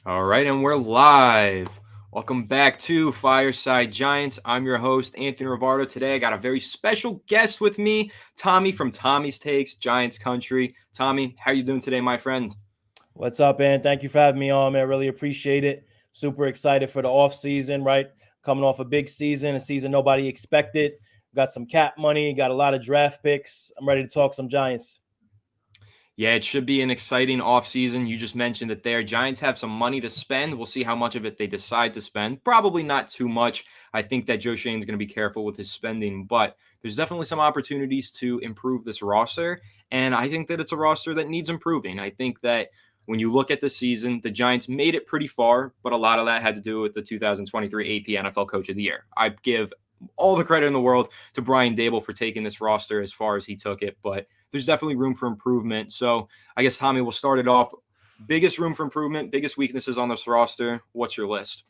All right, and we're live. Welcome back to Fireside Giants. I'm your host, Anthony Rivardo. Today, I got a very special guest with me, Tommy from Tommy's Takes, Giants Country. Tommy, how are you doing today, my friend? What's up, man? Thank you for having me on, man. Really appreciate it. Super excited for the off season, right? Coming off a big season, a season nobody expected. Got some cap money, got a lot of draft picks. I'm ready to talk some Giants. Yeah, it should be an exciting offseason. You just mentioned it there. Giants have some money to spend. We'll see how much of it they decide to spend. Probably not too much. I think that Joe Shane's going to be careful with his spending, but there's definitely some opportunities to improve this roster. And I think that it's a roster that needs improving. I think that when you look at the season, the Giants made it pretty far, but a lot of that had to do with the 2023 AP NFL Coach of the Year. I give all the credit in the world to Brian Dable for taking this roster as far as he took it, but there's definitely room for improvement. So I guess, Tommy, we'll start it off. Biggest room for improvement, biggest weaknesses on this roster. What's your list?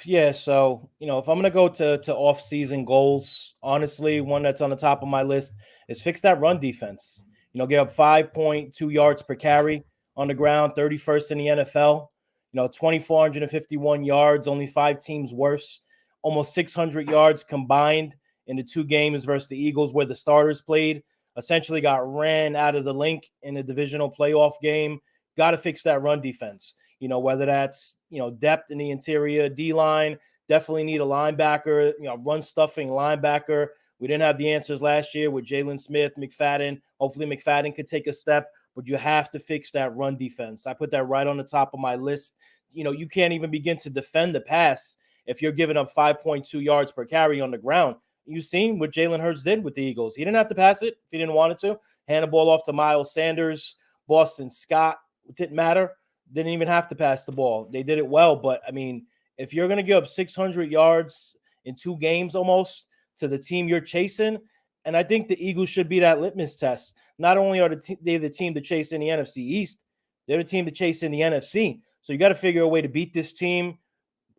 Yeah, so if I'm gonna go to off season goals, honestly, one that's on the top of my list is fix that run defense. Give up 5.2 yards per carry on the ground, 31st in the NFL. 2,451 yards, only five teams worse. Almost 600 yards combined in the two games versus the Eagles, where the starters played. Essentially got ran out of the link in a divisional playoff game. Got to fix that run defense. Whether that's, depth in the interior D line, definitely need a linebacker, run stuffing linebacker. We didn't have the answers last year with Jalen Smith, McFadden. Hopefully McFadden could take a step, but you have to fix that run defense. I put that right on the top of my list. You can't even begin to defend the pass if you're giving up 5.2 yards per carry on the ground. You've seen what Jalen Hurts did with the Eagles. He didn't have to pass it if he didn't want it to. Hand the ball off to Miles Sanders, Boston Scott. It didn't matter. Didn't even have to pass the ball. They did it well. But, I mean, if you're going to give up 600 yards in two games almost to the team you're chasing, and I think the Eagles should be that litmus test. Not only are they the team to chase in the NFC East, they're the team to chase in the NFC. So you got to figure a way to beat this team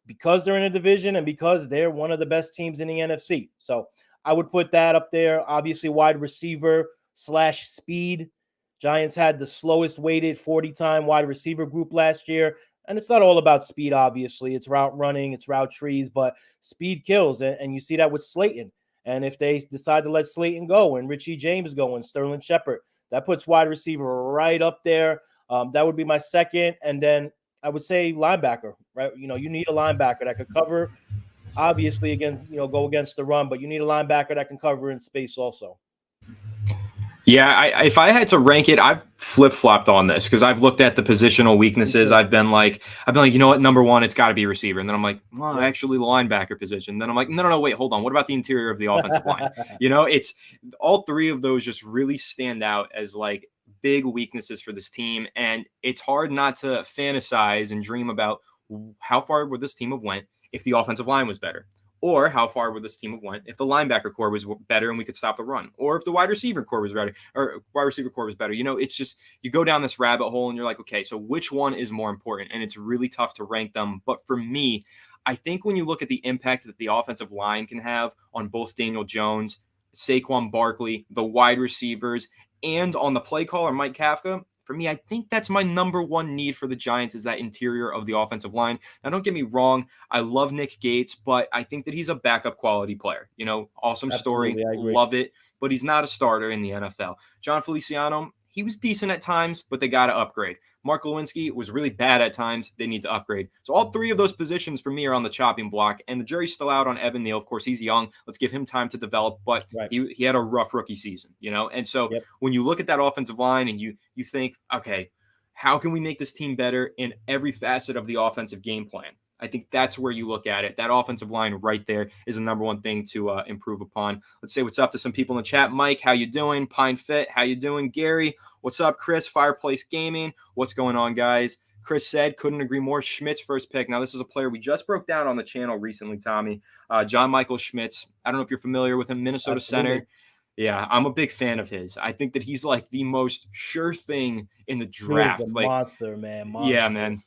because they're in a division and because they're one of the best teams in the NFC. So I would put that up there. Obviously, wide receiver / speed. Giants had the slowest weighted 40-time wide receiver group last year. And it's not all about speed, obviously. It's route running, it's route trees, but speed kills. And you see that with Slayton. And if they decide to let Slayton go and Richie James go and Sterling Shepard, that puts wide receiver right up there. That would be my second. And then I would say linebacker, right? You need a linebacker that could cover, obviously, again, go against the run, but you need a linebacker that can cover in space also. Yeah, if I had to rank it, I've flip flopped on this because I've looked at the positional weaknesses. I've been like, you know what, number one, it's got to be receiver, and then I'm like, well, actually, the linebacker position. Then I'm like, no, wait, hold on, what about the interior of the offensive line? It's all three of those just really stand out as like big weaknesses for this team, and it's hard not to fantasize and dream about how far would this team have went if the offensive line was better. Or how far would this team have went if the linebacker core was better and we could stop the run? Or if the wide receiver core was better, or wide receiver core was better. It's just you go down this rabbit hole and you're like, okay, so which one is more important? And it's really tough to rank them. But for me, I think when you look at the impact that the offensive line can have on both Daniel Jones, Saquon Barkley, the wide receivers, and on the play caller, Mike Kafka, for me, I think that's my number one need for the Giants is that interior of the offensive line. Now, don't get me wrong. I love Nick Gates, but I think that he's a backup quality player. Awesome story. Love it. But he's not a starter in the NFL. John Feliciano, he was decent at times, but they got to upgrade. Mark Lewinsky was really bad at times. They need to upgrade. So all three of those positions for me are on the chopping block. And the jury's still out on Evan Neal. Of course, he's young. Let's give him time to develop. But he had a rough rookie season, And so when you look at that offensive line and you think, okay, how can we make this team better in every facet of the offensive game plan? I think that's where you look at it. That offensive line right there is the number one thing to improve upon. Let's say what's up to some people in the chat. Mike, how you doing? Pine Fit, how you doing? Gary, what's up? Chris, Fireplace Gaming, what's going on, guys? Chris said, couldn't agree more. Schmitz first pick. Now, this is a player we just broke down on the channel recently, Tommy. John Michael Schmitz. I don't know if you're familiar with him. Minnesota center. Yeah, I'm a big fan of his. I think that he's like the most sure thing in the draft. He's a monster, man. Monster. Yeah, man.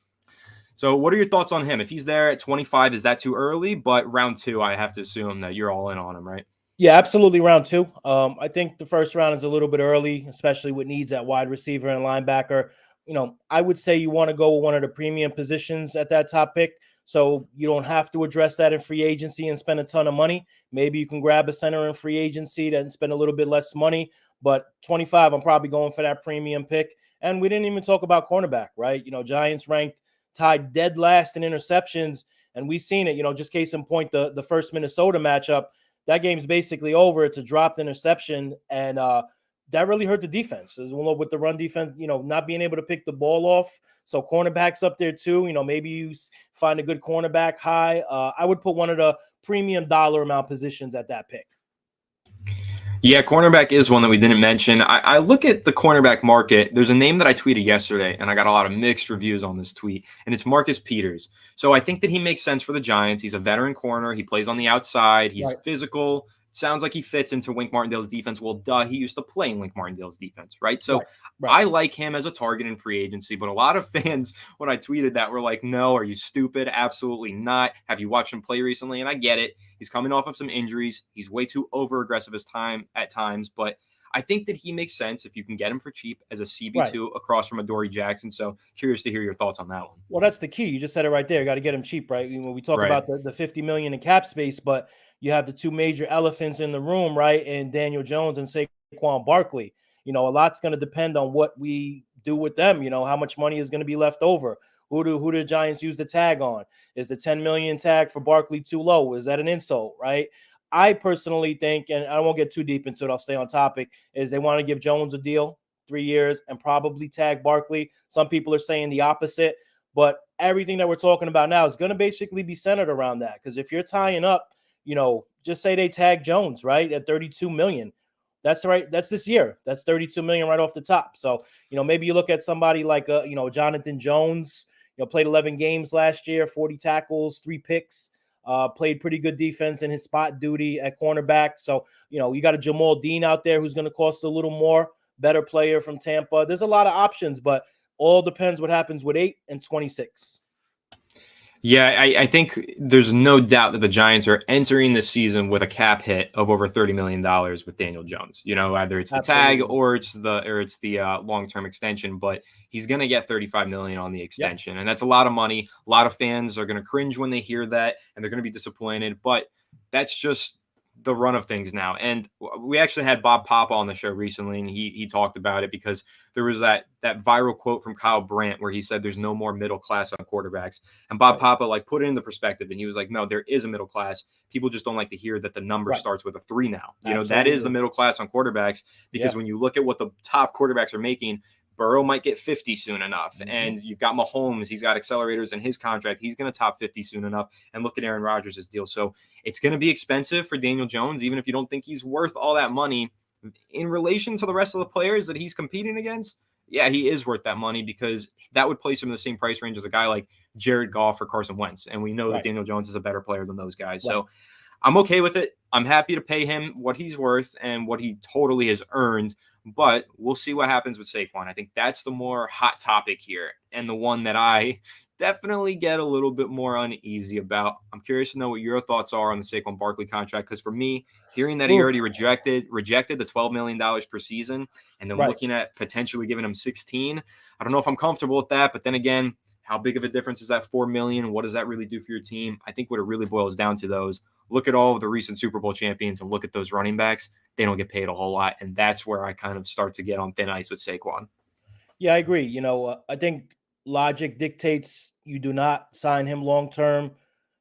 So what are your thoughts on him? If he's there at 25, is that too early? But round two, I have to assume that you're all in on him, right? Yeah, absolutely. Round two. I think the first round is a little bit early, especially with needs at wide receiver and linebacker. I would say you want to go with one of the premium positions at that top pick. So you don't have to address that in free agency and spend a ton of money. Maybe you can grab a center in free agency and spend a little bit less money. But 25, I'm probably going for that premium pick. And we didn't even talk about cornerback, right? Giants ranked tied dead last in interceptions. And we've seen it, just case in point, the first Minnesota matchup, that game's basically over. It's a dropped interception. And that really hurt the defense with the run defense, not being able to pick the ball off. So cornerbacks up there too. Maybe you find a good cornerback high. I would put one of the premium dollar amount positions at that pick. Yeah, cornerback is one that we didn't mention. I look at the cornerback market. There's a name that I tweeted yesterday, and I got a lot of mixed reviews on this tweet, and it's Marcus Peters. So I think that he makes sense for the Giants. He's a veteran corner. He plays on the outside. He's physical. Sounds like he fits into Wink Martindale's defense. Well, duh, he used to play in Wink Martindale's defense, right? So I like him as a target in free agency, but a lot of fans, when I tweeted that, were like, no, are you stupid? Absolutely not. Have you watched him play recently? And I get it. He's coming off of some injuries. He's way too over-aggressive at times, but I think that he makes sense if you can get him for cheap as a CB2 across from Adoree Jackson. So curious to hear your thoughts on that one. Well, that's the key. You just said it right there. You got to get him cheap, right? When we talk about the $50 million in cap space, but you have the two major elephants in the room, right? And Daniel Jones and Saquon Barkley. A lot's going to depend on what we do with them. How much money is going to be left over. Who do the Giants use the tag on? Is the $10 million tag for Barkley too low? Is that an insult, right? I personally think, and I won't get too deep into it, I'll stay on topic, is they want to give Jones a deal, 3 years, and probably tag Barkley. Some people are saying the opposite, but everything that we're talking about now is going to basically be centered around that. Because if you're tying up, just say they tag Jones, right, at $32 million. That's right. That's this year. That's $32 million right off the top. So, maybe you look at somebody like, Jonathan Jones, played 11 games last year, 40 tackles, 3 picks. Played pretty good defense in his spot duty at cornerback. So, you got a Jamal Dean out there who's going to cost a little more, better player from Tampa. There's a lot of options, but all depends what happens with 8 and 26. Yeah, I think there's no doubt that the Giants are entering this season with a cap hit of over $30 million with Daniel Jones. Either it's the tag or it's the long-term extension, but he's going to get $35 million on the extension. And that's a lot of money. A lot of fans are going to cringe when they hear that, and they're going to be disappointed, but that's just the run of things now. And we actually had Bob Papa on the show recently, and he talked about it because there was that viral quote from Kyle Brandt where he said there's no more middle class on quarterbacks. And Bob Papa put it into perspective, and he was like, no, there is a middle class. People just don't like to hear that the number starts with a 3 now. That is the middle class on quarterbacks, because when you look at what the top quarterbacks are making, Burrow might get 50 soon enough. And you've got Mahomes. He's got accelerators in his contract. He's going to top 50 soon enough. And look at Aaron Rodgers' deal. So it's going to be expensive for Daniel Jones, even if you don't think he's worth all that money. In relation to the rest of the players that he's competing against, yeah, he is worth that money, because that would place him in the same price range as a guy like Jared Goff or Carson Wentz. And we know that Daniel Jones is a better player than those guys. So I'm okay with it. I'm happy to pay him what he's worth and what he totally has earned. But we'll see what happens with Saquon. I think that's the more hot topic here, and the one that I definitely get a little bit more uneasy about. I'm curious to know what your thoughts are on the Saquon Barkley contract, because for me, hearing that he already rejected the $12 million per season, and then looking at potentially giving him 16, I don't know if I'm comfortable with that. But then again, how big of a difference is that $4 million? What does that really do for your team? I think what it really boils down to, though, is look at all of the recent Super Bowl champions and look at those running backs. They don't get paid a whole lot. And that's where I kind of start to get on thin ice with Saquon. Yeah, I agree. I think logic dictates you do not sign him long-term.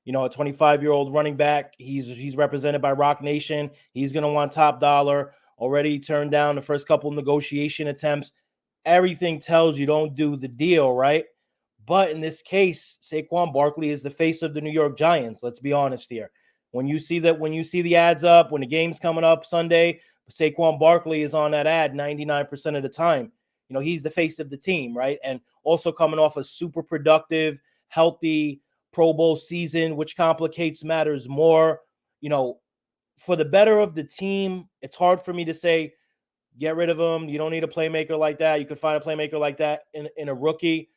A 25-year-old running back, he's represented by Rock Nation. He's going to want top dollar. Already turned down the first couple of negotiation attempts. Everything tells you don't do the deal, right? But in this case, Saquon Barkley is the face of the New York Giants. Let's be honest here. When you see the ads up, when the game's coming up Sunday, Saquon Barkley is on that ad 99% of the time. He's the face of the team, right? And also coming off a super productive, healthy Pro Bowl season, which complicates matters more. For the better of the team, it's hard for me to say, get rid of him. You don't need a playmaker like that. You could find a playmaker like that in a rookie.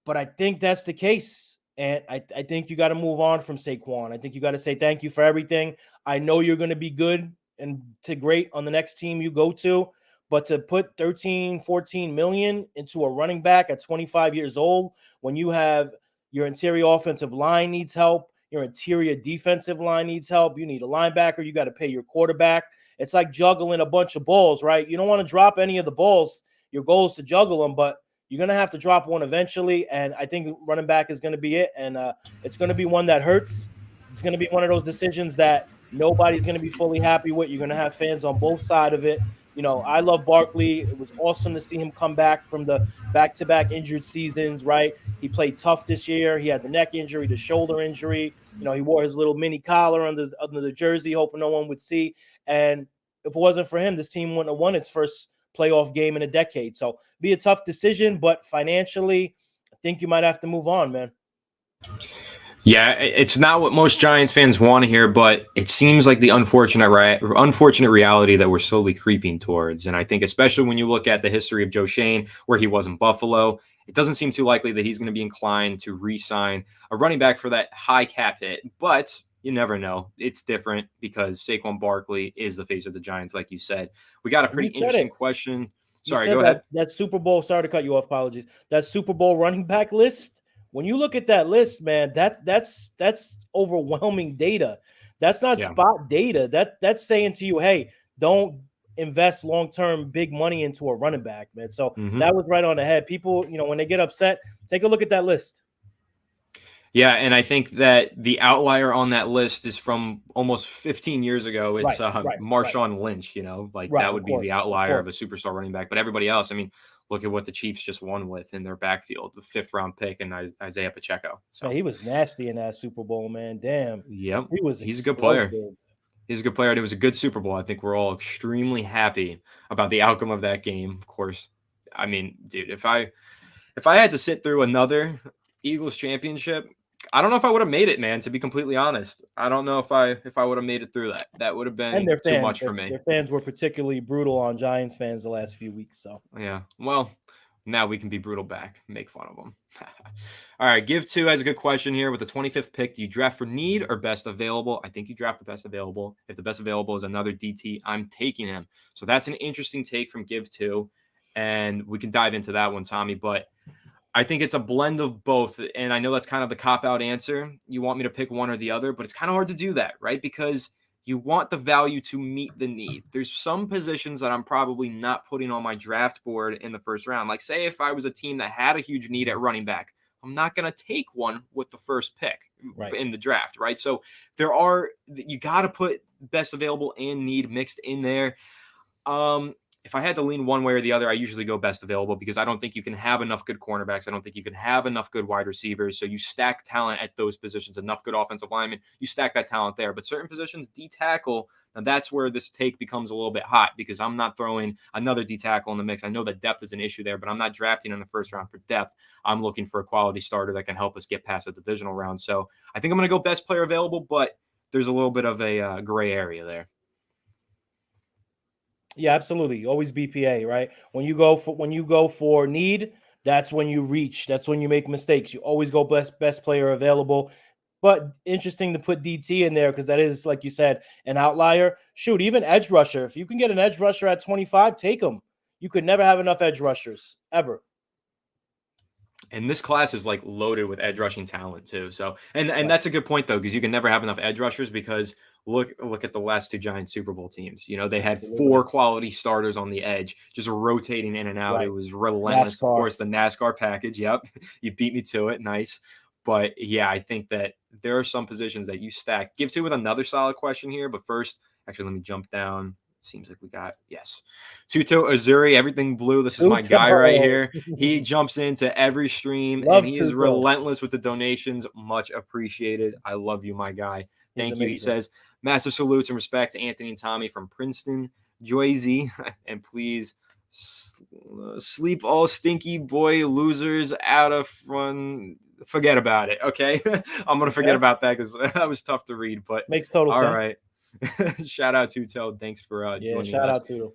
But I think that's the case. And I think you got to move on from Saquon. I think you got to say thank you for everything. I know you're going to be good and to great on the next team you go to, But to put 13, 14 million into a running back at 25 years old, when you have your interior offensive line needs help, your interior defensive line needs help, you need a linebacker, you got to pay your quarterback. It's like juggling a bunch of balls, right? You don't want to drop any of the balls. Your goal is to juggle them, but you're going to have to drop one eventually. And I think running back is going to be it. And it's going to be one that hurts. It's going to be one of those decisions that nobody's going to be fully happy with. You're going to have fans on both sides of it. I love Barkley. It was awesome to see him come back from the back-to-back injured seasons, right? He played tough this year. He had the neck injury, the shoulder injury. He wore his little mini collar under the jersey, hoping no one would see. And if it wasn't for him, this team wouldn't have won its first playoff game in a decade. So be a tough decision, but financially, I think you might have to move on, man. Yeah, it's not what most Giants fans want to hear, but it seems like the unfortunate reality that we're slowly creeping towards. And I think especially when you look at the history of Joe Shane, where he was in Buffalo, it doesn't seem too likely that he's going to be inclined to re-sign a running back for that high cap hit. But you never know. It's different because Saquon Barkley is the face of the Giants, like you said. We got a pretty interesting question. Sorry, go ahead. That Super Bowl, sorry to cut you off, apologies. That Super Bowl running back list, when you look at that list, man, that's overwhelming data. That's not spot data. That's saying to you, hey, don't invest long-term big money into a running back, man. So that was right on the head. People, when they get upset, take a look at that list. Yeah, and I think that the outlier on that list is from almost 15 years ago. It's Marshawn Lynch, that would be the outlier of a superstar running back. But everybody else, I mean, look at what the Chiefs just won with in their backfield, the 5th-round pick and Isaiah Pacheco. So he was nasty in that Super Bowl, man. Damn. Yep. He's a good player. He's a good player. It was a good Super Bowl. I think we're all extremely happy about the outcome of that game. Of course, I mean, dude, if I had to sit through another Eagles championship, I don't know if I would have made it, man, to be completely honest. I don't know if I would have made it through that. That would have been too much for me. Their fans were particularly brutal on Giants fans the last few weeks. So yeah, well, now we can be brutal back, make fun of them. All right, Give 2 has a good question here. With the 25th pick, do you draft for need or best available? I think you draft the best available. If the best available is another DT, I'm taking him. So that's an interesting take from Give 2, and we can dive into that one, Tommy, but I think it's a blend of both, and I know that's kind of the cop-out answer. You want me to pick one or the other, but it's kind of hard to do that, right? Because you want the value to meet the need. There's some positions that I'm probably not putting on my draft board in the first round. Like, say if I was a team that had a huge need at running back, I'm not going to take one with the first pick in the draft, right? So you got to put best available and need mixed in there. If I had to lean one way or the other, I usually go best available because I don't think you can have enough good cornerbacks. I don't think you can have enough good wide receivers. So you stack talent at those positions, enough good offensive linemen, you stack that talent there. But certain positions, D-tackle, now that's where this take becomes a little bit hot because I'm not throwing another D-tackle in the mix. I know that depth is an issue there, but I'm not drafting in the first round for depth. I'm looking for a quality starter that can help us get past the divisional round. So I think I'm going to go best player available, but there's a little bit of a gray area there. Yeah, absolutely. Always BPA, right? When you go for need, that's when you reach. That's when you make mistakes. You always go best player available. But interesting to put DT in there because that is, like you said, an outlier. Shoot, even edge rusher. If you can get an edge rusher at 25, take them. You could never have enough edge rushers ever. And this class is like loaded with edge rushing talent too. So, and that's a good point though, because you can never have enough edge rushers because look at the last two Giants Super Bowl teams. They had 4 quality starters on the edge, just rotating in and out. Right. It was relentless. NASCAR. Of course, the NASCAR package. Yep. You beat me to it. Nice. But yeah, I think that there are some positions that you stack. Give 2 with another solid question here. But first, actually, let me jump down. Seems like we got, yes. Tuto Azuri, everything blue. This is my guy right here. He jumps into every stream, and he is relentless with the donations. Much appreciated. I love you, my guy. Thank you. He says, massive salutes and respect to Anthony and Tommy from Princeton, Joyzy, and please sleep all stinky boy losers out of fun. Forget about it, okay? I'm going to forget about that because that was tough to read, but makes total sense. All right. Shout out to Toad. Thanks for joining us. Shout out to.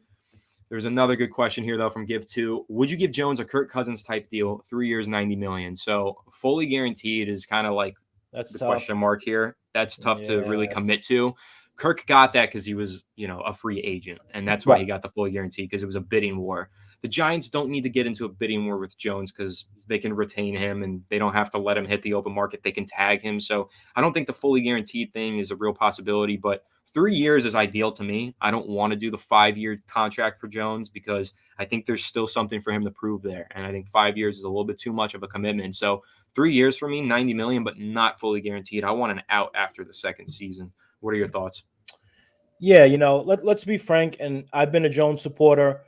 There's another good question here though from Give 2. Would you give Jones a Kirk Cousins type deal, 3 years, $90 million? So fully guaranteed is kind of like that's the tough. question mark here. That's tough to really commit to. Kirk got that because he was, a free agent, and that's why he got the full guarantee, because it was a bidding war. The Giants don't need to get into a bidding war with Jones because they can retain him and they don't have to let him hit the open market. They can tag him. So I don't think the fully guaranteed thing is a real possibility, but 3 years is ideal to me. I don't want to do the 5-year contract for Jones because I think there's still something for him to prove there. And I think 5 years is a little bit too much of a commitment. So 3 years for me, 90 million, but not fully guaranteed. I want an out after the second season. What are your thoughts? Yeah, let's be frank, and I've been a Jones supporter.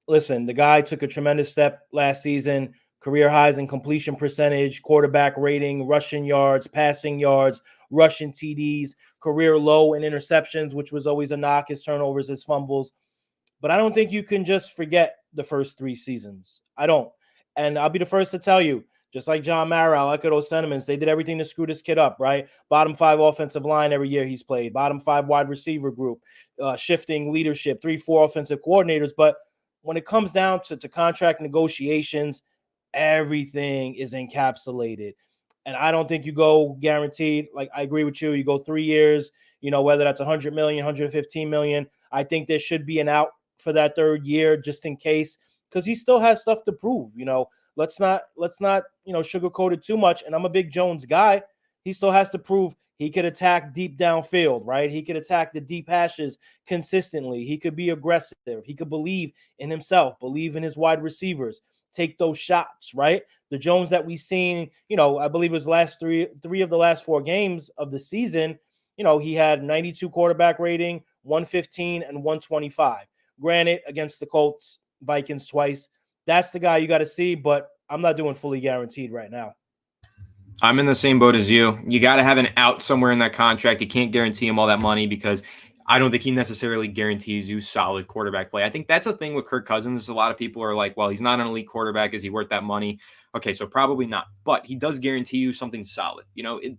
Listen, the guy took a tremendous step last season, career highs in completion percentage, quarterback rating, rushing yards, passing yards, rushing TDs, career low in interceptions, which was always a knock, his turnovers, his fumbles. But I don't think you can just forget the first 3 seasons. I don't. And I'll be the first to tell you, just like John Mara, I echo those sentiments. They did everything to screw this kid up, right? Bottom 5 offensive line every year he's played, bottom 5 wide receiver group, shifting leadership, 3-4 offensive coordinators. But when it comes down to contract negotiations, everything is encapsulated. And I don't think you go guaranteed. Like, I agree with you. You go 3 years, whether that's 100 million, 115 million. I think there should be an out for that 3rd year just in case, because he still has stuff to prove. Let's not sugarcoat it too much. And I'm a big Jones guy. He still has to prove he could attack deep downfield, right? He could attack the deep hashes consistently. He could be aggressive. He could believe in himself, believe in his wide receivers, take those shots, right? The Jones that we've seen, I believe it was last three of the last 4 games of the season, he had 92 quarterback rating, 115 and 125. Granted, against the Colts, Vikings twice. That's the guy you got to see, but I'm not doing fully guaranteed right now. I'm in the same boat as you. You got to have an out somewhere in that contract. You can't guarantee him all that money because I don't think he necessarily guarantees you solid quarterback play. I think that's a thing with Kirk Cousins. A lot of people are like, well, he's not an elite quarterback. Is he worth that money? Okay, so probably not. But he does guarantee you something solid.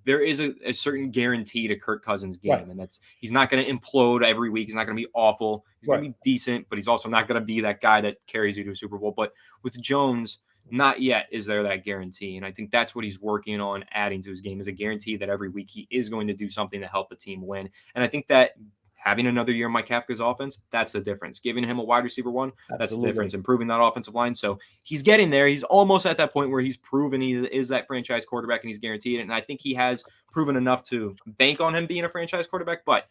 There is a certain guarantee to Kirk Cousins' game, Right. and that's he's not going to implode every week. He's not going to be awful. He's going to be decent, but he's also not going to be that guy that carries you to a Super Bowl. But with Jones, not yet is there that guarantee. And I think that's what he's working on adding to his game, is a guarantee that every week he is going to do something to help the team win. And I think that having another year in Mike Kafka's offense, that's the difference. Giving him a wide receiver 1, that's the difference. Improving that offensive line. So he's getting there. He's almost at that point where he's proven he is that franchise quarterback and he's guaranteed it. And I think he has proven enough to bank on him being a franchise quarterback, but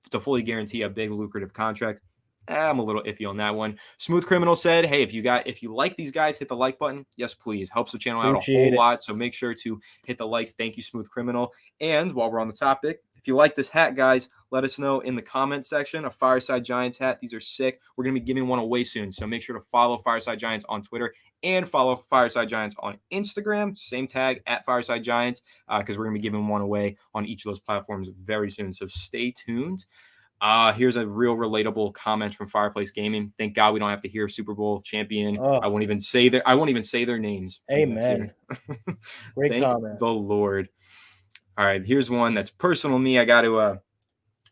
to fully guarantee a big lucrative contract, I'm a little iffy on that one. Smooth Criminal said, hey, if you like these guys, hit the like button. Yes, please. Helps the channel out a whole lot. So make sure to hit the likes. Thank you, Smooth Criminal. And while we're on the topic, if you like this hat, guys, let us know in the comment section. A Fireside Giants hat. These are sick. We're going to be giving one away soon. So make sure to follow Fireside Giants on Twitter and follow Fireside Giants on Instagram. Same tag at Fireside Giants, because we're going to be giving one away on each of those platforms very soon. So stay tuned. Here's a real relatable comment from Fireplace Gaming. Thank God we don't have to hear Super Bowl champion. I won't even say their names. Amen. Great Thank comment. the Lord. All right, here's one that's personal to me. I got to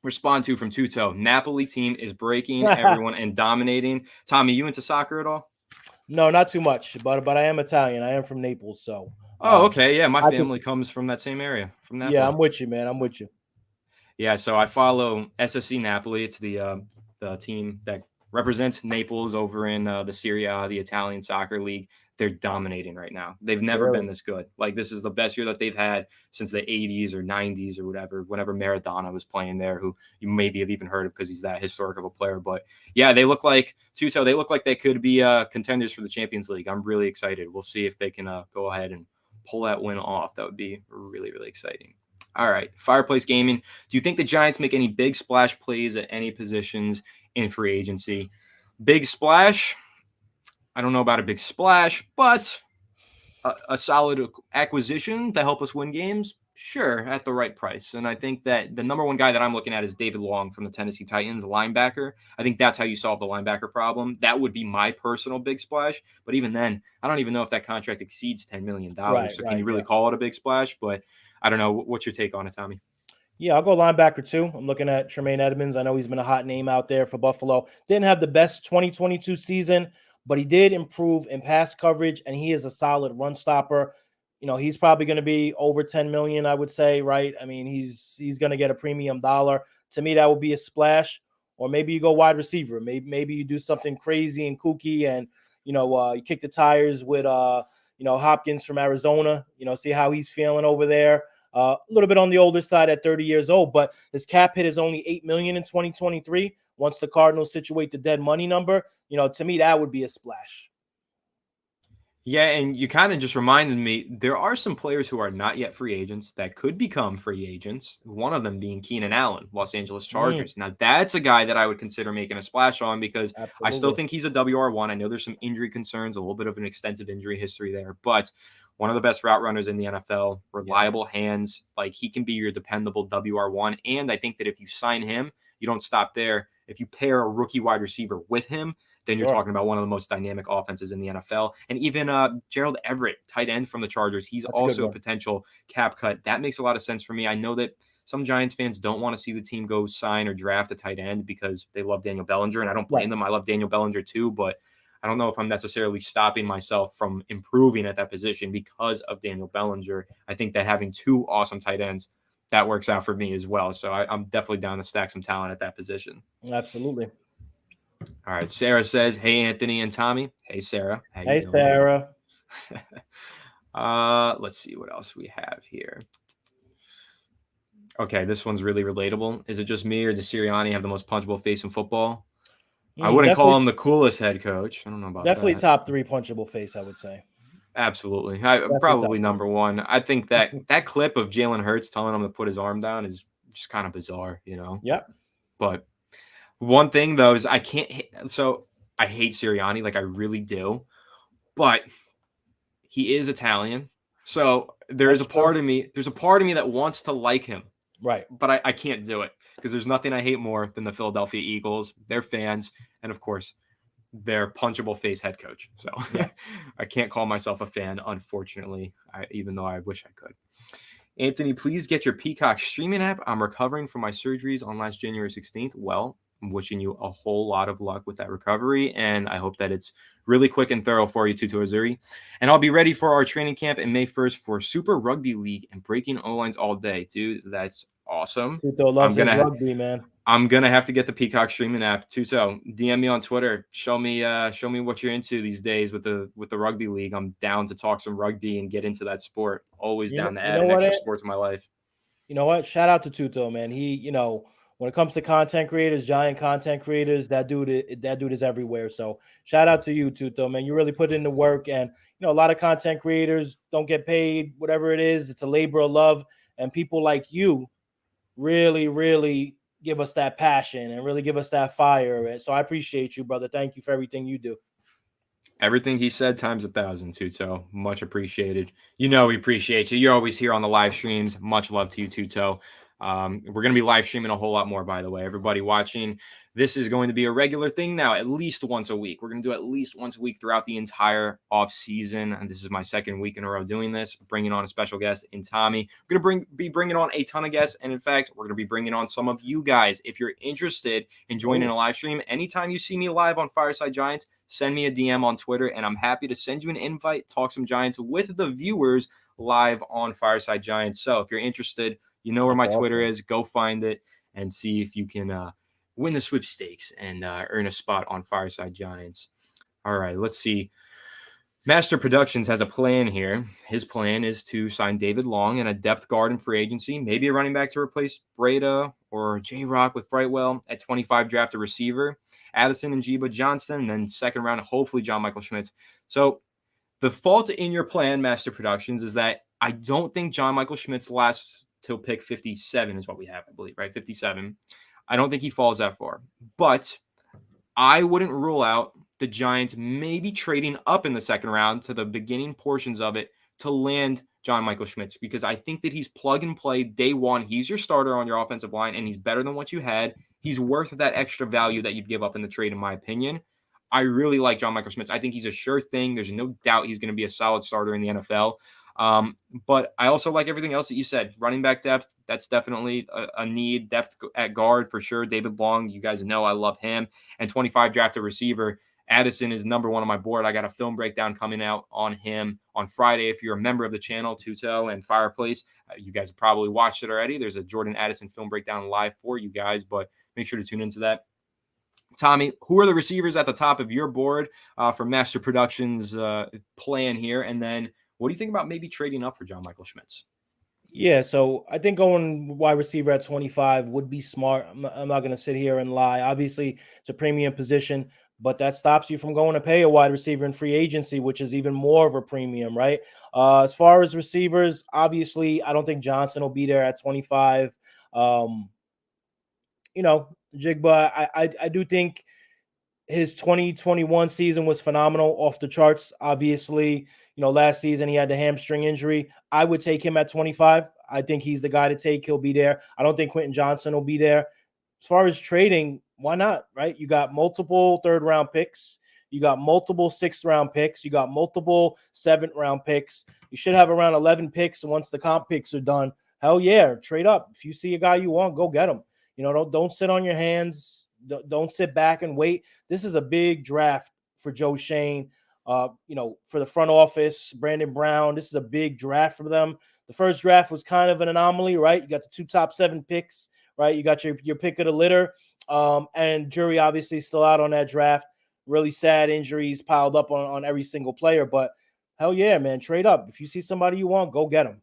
respond to from Tuto. Napoli team is breaking everyone and dominating. Tommy, you into soccer at all? No, not too much, but I am Italian. I am from Naples, so. Oh, okay. Yeah, my family comes from that same area, from Napoli. Yeah, I'm with you, man. I'm with you. Yeah, so I follow SSC Napoli. It's the team that represents Naples over in the Serie A, the Italian soccer league. They're dominating right now. They've never been this good. Like, this is the best year that they've had since the 80s or 90s or whatever, whenever Maradona was playing there, who you maybe have even heard of because he's that historic of a player. But yeah, they look like they could be contenders for the Champions League. I'm really excited. We'll see if they can go ahead and pull that win off. That would be really, really exciting. All right, Fireplace Gaming. Do you think the Giants make any big splash plays at any positions in free agency? Big splash? I don't know about a big splash, but a solid acquisition to help us win games? Sure, at the right price. And I think that the number one guy that I'm looking at is David Long from the Tennessee Titans, linebacker. I think that's how you solve the linebacker problem. That would be my personal big splash. But even then, I don't even know if that contract exceeds $10 million. So can you really call it a big splash? But I don't know. What's your take on it, Tommy? Yeah, I'll go linebacker too. I'm looking at Tremaine Edmonds. I know he's been a hot name out there for Buffalo. Didn't have the best 2022 season, but he did improve in pass coverage, and he is a solid run stopper. He's probably going to be over 10 million, I would say, right? I mean, he's going to get a premium dollar. To me, that would be a splash. Or maybe you go wide receiver. Maybe you do something crazy and kooky, and you kick the tires with Hopkins from Arizona. See how he's feeling over there. A little bit on the older side at 30 years old, but his cap hit is only $8 million in 2023. Once the Cardinals situate the dead money number, to me that would be a splash. Yeah, and you kind of just reminded me, there are some players who are not yet free agents that could become free agents, one of them being Keenan Allen, Los Angeles Chargers. Now, that's a guy that I would consider making a splash on because I still think he's a WR1. I know there's some injury concerns, a little bit of an extensive injury history there, but one of the best route runners in the NFL, reliable hands, like he can be your dependable WR1. And I think that if you sign him, you don't stop there. If you pair a rookie wide receiver with him, then you're talking about one of the most dynamic offenses in the NFL. And even Gerald Everett, tight end from the Chargers, he's also a potential cap cut. That makes a lot of sense for me. I know that some Giants fans don't want to see the team go sign or draft a tight end because they love Daniel Bellinger, and I don't blame them. I love Daniel Bellinger too, but I don't know if I'm necessarily stopping myself from improving at that position because of Daniel Bellinger. I think that having two awesome tight ends, that works out for me as well. So I'm definitely down to stack some talent at that position. Absolutely. All right. Sarah says, hey, Anthony and Tommy. Hey, Sarah. How you doing? Sarah. Let's see what else we have here. Okay, this one's really relatable. Is it just me, or does Sirianni have the most punchable face in football? I wouldn't call him the coolest head coach. I don't know about definitely that. Top 3 punchable face, I would say. Absolutely. Probably number one. I think that clip of Jalen Hurts telling him to put his arm down is just kind of bizarre, Yeah. But one thing, though, is I hate Sirianni, like I really do, but he is Italian. So there's a part of me that wants to like him. Right. But I can't do it because there's nothing I hate more than the Philadelphia Eagles, their fans, and of course, their punchable face head coach. So I can't call myself a fan, unfortunately, even though I wish I could. Anthony, please get your Peacock streaming app. I'm recovering from my surgeries on last January 16th. Well, I'm wishing you a whole lot of luck with that recovery, and I hope that it's really quick and thorough for you, Tutu Azuri. And I'll be ready for our training camp in May 1st for Super Rugby League and breaking O-lines all day. Dude, that's awesome. Tutu loves his rugby, man. I'm gonna have to get the Peacock streaming app. Tutu, DM me on Twitter. Show me what you're into these days with the rugby league. I'm down to talk some rugby and get into that sport. Always down to add an extra sport to my life. You know what? Shout out to Tutu, man. He, when it comes to content creators, giant content creators, that dude is everywhere. So shout out to you, Tutu, man. You really put in the work, and a lot of content creators don't get paid, whatever it is. It's a labor of love, and people like you really, really give us that passion and really give us that fire. And so I appreciate you, brother. Thank you for everything you do. Everything he said times 1,000, Tutu. Much appreciated. We appreciate you. You're always here on the live streams. Much love to you, Tutu. We're going to be live streaming a whole lot more, by the way. Everybody watching, this is going to be a regular thing now, at least once a week. We're going to do at least once a week throughout the entire off season. And this is my second week in a row doing this, bringing on a special guest in Tommy. We're going to be bringing on a ton of guests. And in fact, we're going to be bringing on some of you guys. If you're interested in joining a live stream, anytime you see me live on Fireside Giants, send me a DM on Twitter, and I'm happy to send you an invite, talk some Giants with the viewers live on Fireside Giants. So if you're interested, you know where my Twitter is. Go find it and see if you can win the sweepstakes and earn a spot on Fireside Giants. All right, let's see. Master Productions has a plan here. His plan is to sign David Long and a depth guard in free agency, maybe a running back to replace Breda or J-Rock with Brightwell. At 25, draft a receiver, Addison and Jiba Johnston, and then second round, hopefully John Michael Schmitz. So the fault in your plan, Master Productions, is that I don't think John Michael Schmitz lasts till pick 57 is what we have, I believe, right? 57. I don't think he falls that far. But I wouldn't rule out the Giants maybe trading up in the second round to the beginning portions of it to land John Michael Schmitz, because I think that he's plug and play day one. He's your starter on your offensive line, and he's better than what you had. He's worth that extra value that you'd give up in the trade, in my opinion. I really like John Michael Schmitz. I think he's a sure thing. There's no doubt he's going to be a solid starter in the NFL. But I also like everything else that you said. Running back depth, that's definitely a need. Depth at guard for sure. David Long, you guys know I love him. And 25, draft a receiver. Addison is number one on my board. I got a film breakdown coming out on him on Friday. If you're a member of the channel, Tuto and Fireplace, you guys have probably watched it already. There's a Jordan Addison film breakdown live for you guys, but make sure to tune into that. Tommy, who are the receivers at the top of your board for Master Productions plan here? And then what do you think about maybe trading up for John Michael Schmitz? Yeah, so I think going wide receiver at 25 would be smart. I'm not going to sit here and lie. Obviously, it's a premium position, but that stops you from going to pay a wide receiver in free agency, which is even more of a premium, right? As far as receivers, obviously, I don't think Johnson will be there at 25. Jigba, I do think his 2021 season was phenomenal, off the charts. Obviously, last season he had the hamstring injury. I would take him at 25. I think he's the guy to take. He'll be there. I don't think Quentin Johnson will be there. As far as trading, why not, right? You got multiple third-round picks. You got multiple sixth-round picks. You got multiple seventh-round picks. You should have around 11 picks once the comp picks are done. Hell yeah, trade up. If you see a guy you want, go get him. Don't sit on your hands. Don't sit back and wait. This is a big draft for Joe Schoen. For the front office, Brandon Brown, this is a big draft for them. The first draft was kind of an anomaly, right? You got the 2 top 7 picks, right? You got your pick of the litter. And Jury obviously still out on that draft. Really sad injuries piled up on every single player. But hell yeah, man, trade up. If you see somebody you want, go get them.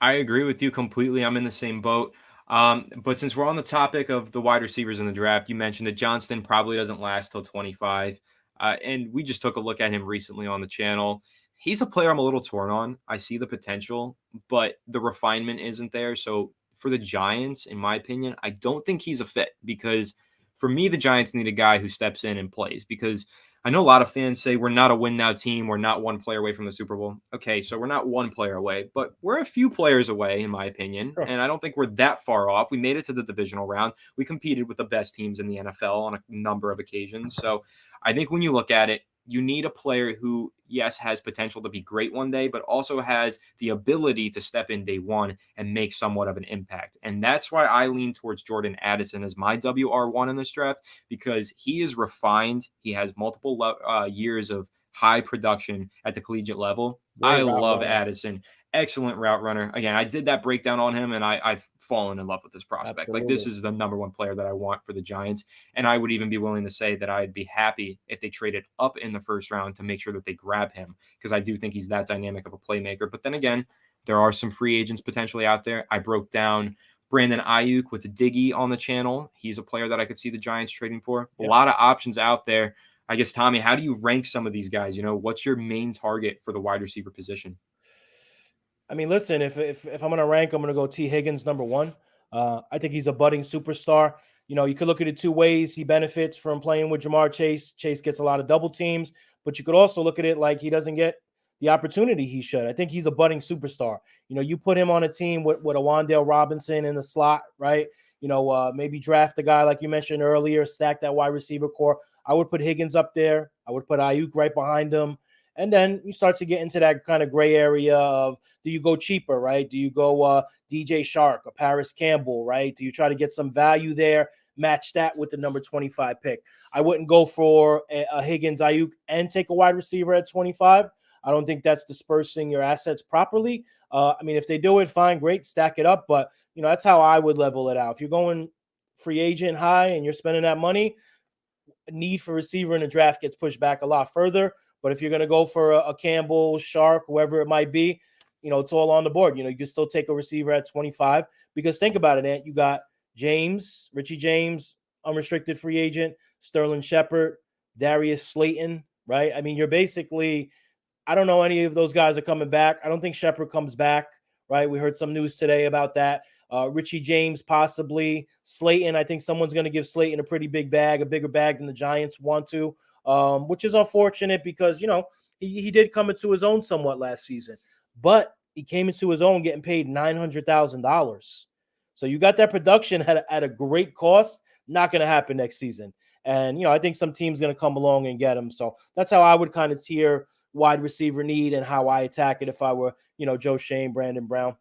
I agree with you completely. I'm in the same boat. But since we're on the topic of the wide receivers in the draft, you mentioned that Johnston probably doesn't last till 25. And we just took a look at him recently on the channel. He's a player I'm a little torn on. I see the potential, but the refinement isn't there. So for the Giants, in my opinion, I don't think he's a fit, because for me, the Giants need a guy who steps in and plays, because I know a lot of fans say we're not a win now team. We're not one player away from the Super Bowl. Okay, so we're not one player away, but we're a few players away, in my opinion. Sure. And I don't think we're that far off. We made it to the divisional round. We competed with the best teams in the NFL on a number of occasions. So I think when you look at it, you need a player who, yes, has potential to be great one day, but also has the ability to step in day one and make somewhat of an impact. And that's why I lean towards Jordan Addison as my WR1 in this draft, because he is refined. He has multiple years of high production at the collegiate level. Great I route love runner. Addison. Excellent route runner. Again, I did that breakdown on him, and I've fallen in love with this prospect. Absolutely. Like, this is the number one player that I want for the Giants. And I would even be willing to say that I'd be happy if they traded up in the first round to make sure that they grab him, because I do think he's that dynamic of a playmaker. But then again, there are some free agents potentially out there. I broke down Brandon Ayuk with Diggy on the channel. He's a player that I could see the Giants trading for. Yep. A lot of options out there. I guess, Tommy, how do you rank some of these guys? What's your main target for the wide receiver position? I mean, listen, if I'm going to rank, I'm going to go T. Higgins number 1. I think he's a budding superstar. You could look at it 2 ways. He benefits from playing with Jamar Chase. Chase gets a lot of double teams, but you could also look at it like he doesn't get the opportunity he should. I think he's a budding superstar. You put him on a team with a Wan'Dale Robinson in the slot, right? Maybe draft a guy like you mentioned earlier, stack that wide receiver core. I would put Higgins up there. I would put Ayuk right behind him. And then you start to get into that kind of gray area of, do you go cheaper, right? Do you go DJ Shark or Paris Campbell, right? Do you try to get some value there, match that with the number 25 pick? I wouldn't go for a Higgins, Ayuk, and take a wide receiver at 25. I don't think that's dispersing your assets properly. If they do it, fine, great, stack it up. But, that's how I would level it out. If you're going free agent high and you're spending that money, need for receiver in the draft gets pushed back a lot further. But if you're going to go for a Campbell, Shark, whoever it might be, it's all on the board. You can still take a receiver at 25, because think about it, Ant. You got Richie James, unrestricted free agent, Sterling Shepard, Darius Slayton, right? I mean, you're basically, I don't know any of those guys are coming back. I don't think Shepard comes back, right? We heard some news today about that. Richie James, possibly. Slayton, I think someone's going to give Slayton a pretty big bag, a bigger bag than the Giants want to. Which is unfortunate, because, he did come into his own somewhat last season, but he came into his own getting paid $900,000. So you got that production at a great cost. Not going to happen next season. And, I think some team's going to come along and get him. So that's how I would kind of tier wide receiver need and how I attack it if I were, Joe Schoen, Brandon Brown.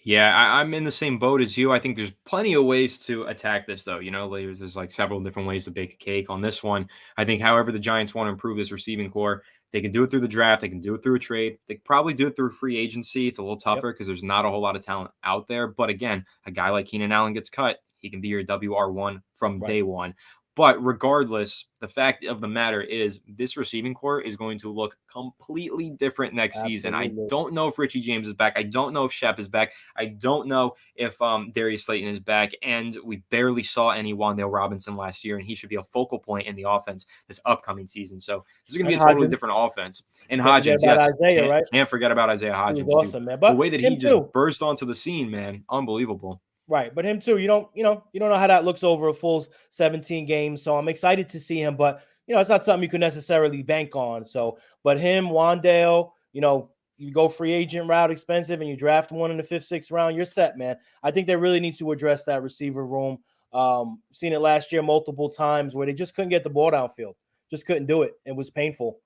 Yeah, I'm in the same boat as you. I think there's plenty of ways to attack this, though. There's like several different ways to bake a cake on this one. I think, however, the Giants want to improve this receiving core, they can do it through the draft. They can do it through a trade. They could probably do it through free agency. It's a little Yep. tougher because there's not a whole lot of talent out there. But again, a guy like Keenan Allen gets cut. He can be your WR1 from Right. day one. But regardless, the fact of the matter is this receiving core is going to look completely different next season. I Absolutely. don't know if Richie James is back. I don't know if Shep is back. I don't know if Darius Slayton is back. And we barely saw any Wan'Dale Robinson last year, and he should be a focal point in the offense this upcoming season. So this is going to And be a totally Hodgins. different offense. And Can't forget Hodgins, about yes, Isaiah, right? can't forget about Isaiah He was Hodgins, dude. awesome, man. The But way that he him just too. burst onto the scene, man, unbelievable. Right, but him too. You don't know how that looks over a full 17 games. So I'm excited to see him, but it's not something you can necessarily bank on. So, but him, Wandale, you go free agent route, expensive, and you draft one in the 5th, 6th round, you're set, man. I think they really need to address that receiver room. Seen it last year multiple times where they just couldn't get the ball downfield, just couldn't do it. It was painful.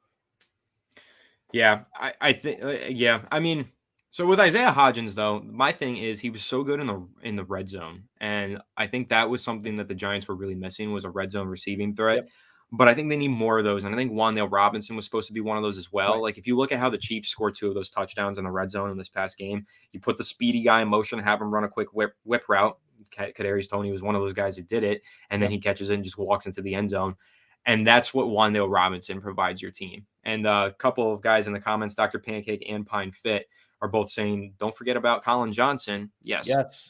Yeah, I think yeah. I mean, so with Isaiah Hodgins though, my thing is he was so good in the red zone, and I think that was something that the Giants were really missing was a red zone receiving threat. Yep. But I think they need more of those, and I think Wan'Dale Robinson was supposed to be one of those as well. Right. Like if you look at how the Chiefs scored 2 of those touchdowns in the red zone in this past game, you put the speedy guy in motion, have him run a quick whip route. Kadarius Toney was one of those guys who did it, and then Yep. he catches it and just walks into the end zone. And that's what Wan'Dale Robinson provides your team. And a couple of guys in the comments, Dr. Pancake and Pine Fit, are both saying, don't forget about Colin Johnson. Yes.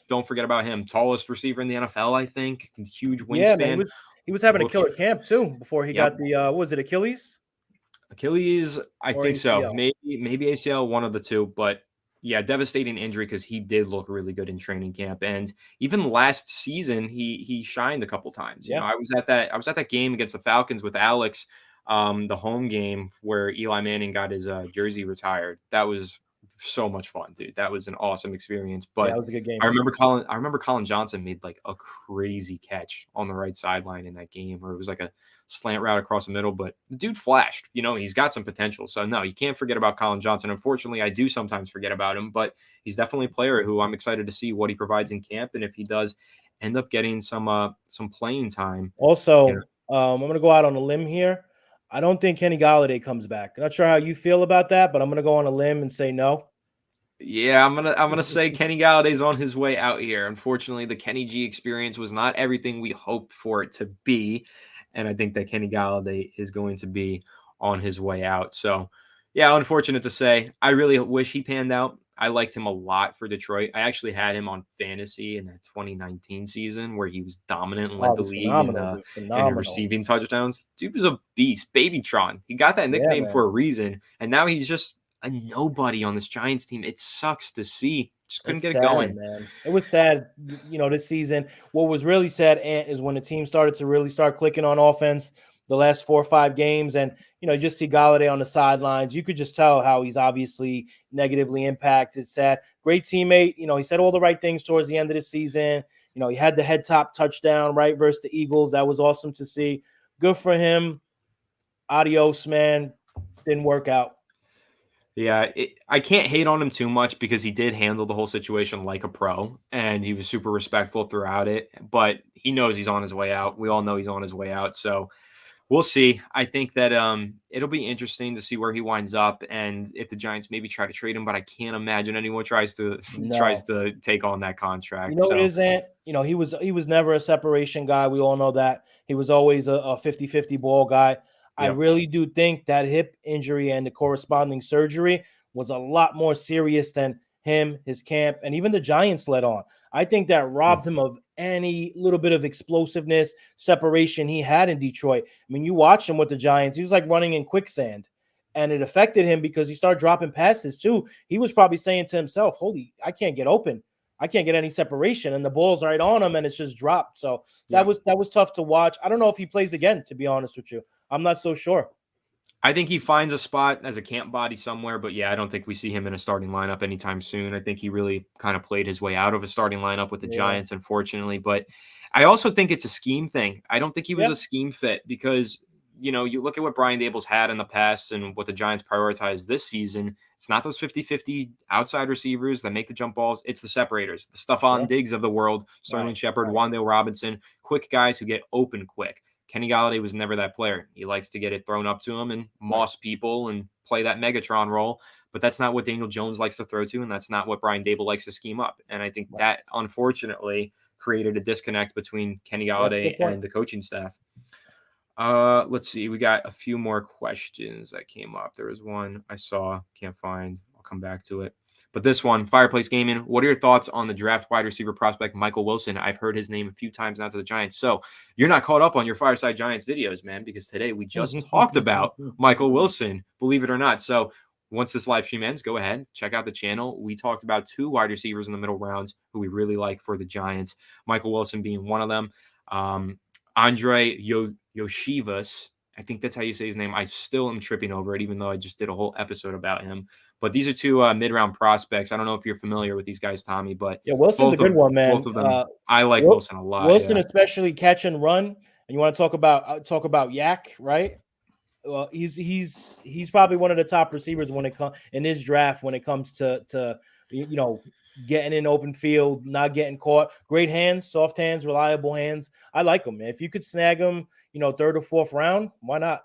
Don't forget about him. Tallest receiver in the NFL, I think. Huge Yeah, man. wingspan. He was having a Looks, killer camp too before he yep. got the what was it, Achilles? Achilles, I Or think so. ACL? Maybe ACL, one of the two. But yeah, devastating injury because he did look really good in training camp. And even last season, he shined a couple times. Yeah. I was at that game against the Falcons with Alex, the home game where Eli Manning got his jersey retired. That was so much fun, dude. That was an awesome experience. Yeah, But it was a good game. I remember Colin Johnson made like a crazy catch on the right sideline in that game, where it was like a slant route across the middle. But the dude flashed. He's got some potential. So no, you can't forget about Colin Johnson. Unfortunately, I do sometimes forget about him, but he's definitely a player who I'm excited to see what he provides in camp, and if he does end up getting some playing time. Also, I'm gonna go out on a limb here. I don't think Kenny Golladay comes back. Not sure how you feel about that, but I'm gonna go on a limb and say no. Yeah, I'm gonna say Kenny Galladay's on his way out here. Unfortunately, the Kenny G experience was not everything we hoped for it to be, and I think that Kenny Galladay is going to be on his way out. So, yeah, unfortunate to say. I really wish he panned out. I liked him a lot for Detroit. I actually had him on fantasy in that 2019 season where he was dominant and Oh, led it the was league phenomenal, dude. in Phenomenal. receiving touchdowns. Dude was a beast, Babytron. He got that Yeah, nickname man. for a reason, and now he's just a nobody on this Giants team. It sucks to see. Just couldn't It's get it sad, going. man. It was sad, this season. What was really sad, Ant, is when the team started to really start clicking on offense the last 4 or 5 games. And, you just see Galladay on the sidelines. You could just tell how he's obviously negatively impacted. Sad. Great teammate. He said all the right things towards the end of the season. He had the head top touchdown, right, versus the Eagles. That was awesome to see. Good for him. Adios, man. Didn't work out. Yeah, I can't hate on him too much because he did handle the whole situation like a pro, and he was super respectful throughout it. But he knows he's on his way out. We all know he's on his way out. So we'll see. I think that it'll be interesting to see where he winds up and if the Giants maybe try to trade him. But I can't imagine anyone tries to No. take on that contract. You know what So it is, Ant? He was never a separation guy. We all know that. He was always a 50-50 ball guy. I yep. really do think that hip injury and the corresponding surgery was a lot more serious than him, his camp, and even the Giants let on. I think that robbed him of any little bit of explosiveness, separation he had in Detroit. I mean, you watched him with the Giants. He was like running in quicksand, and it affected him because he started dropping passes too. He was probably saying to himself, holy, I can't get open. I can't get any separation, and the ball's right on him, and it's just dropped. So that was tough to watch. I don't know if he plays again, to be honest with you. I'm not so sure. I think he finds a spot as a camp body somewhere, but yeah, I don't think we see him in a starting lineup anytime soon. I think he really kind of played his way out of a starting lineup with the Giants, unfortunately. But I also think it's a scheme thing. I don't think he was a scheme fit because you look at what Brian Dable's had in the past and what the Giants prioritize this season. It's not those 50-50 outside receivers that make the jump balls. It's the separators, the Stephon Diggs of the world, Sterling Shepard, Wan'Dale Robinson, quick guys who get open quick. Kenny Golladay was never that player. He likes to get it thrown up to him and moss people and play that Megatron role. But that's not what Daniel Jones likes to throw to, and that's not what Brian Dable likes to scheme up. And I think that, unfortunately, created a disconnect between Kenny Golladay and the coaching staff. Let's see. We got a few more questions that came up. There was one I saw, can't find. I'll come back to it. But this one, Fireplace Gaming, what are your thoughts on the draft wide receiver prospect Michael Wilson? I've heard his name a few times now to the Giants. So you're not caught up on your Fireside Giants videos, man, because today we just talked about Michael Wilson, believe it or not. So once this live stream ends, go ahead, check out the channel. We talked about 2 wide receivers in the middle rounds who we really like for the Giants, Michael Wilson being one of them. Andre Yoshivas, I think that's how you say his name. I still am tripping over it, even though I just did a whole episode about him. But these are 2 mid-round prospects. I don't know if you're familiar with these guys, Tommy, but Wilson's a good one, man. Both of them, I like Wilson a lot. Wilson, especially catch and run. And you want to talk about Yak, right? Well, he's probably one of the top receivers when it comes in this draft when it comes to getting in open field, not getting caught. Great hands, soft hands, reliable hands. I like him, man. If you could snag him, 3rd or 4th round, why not?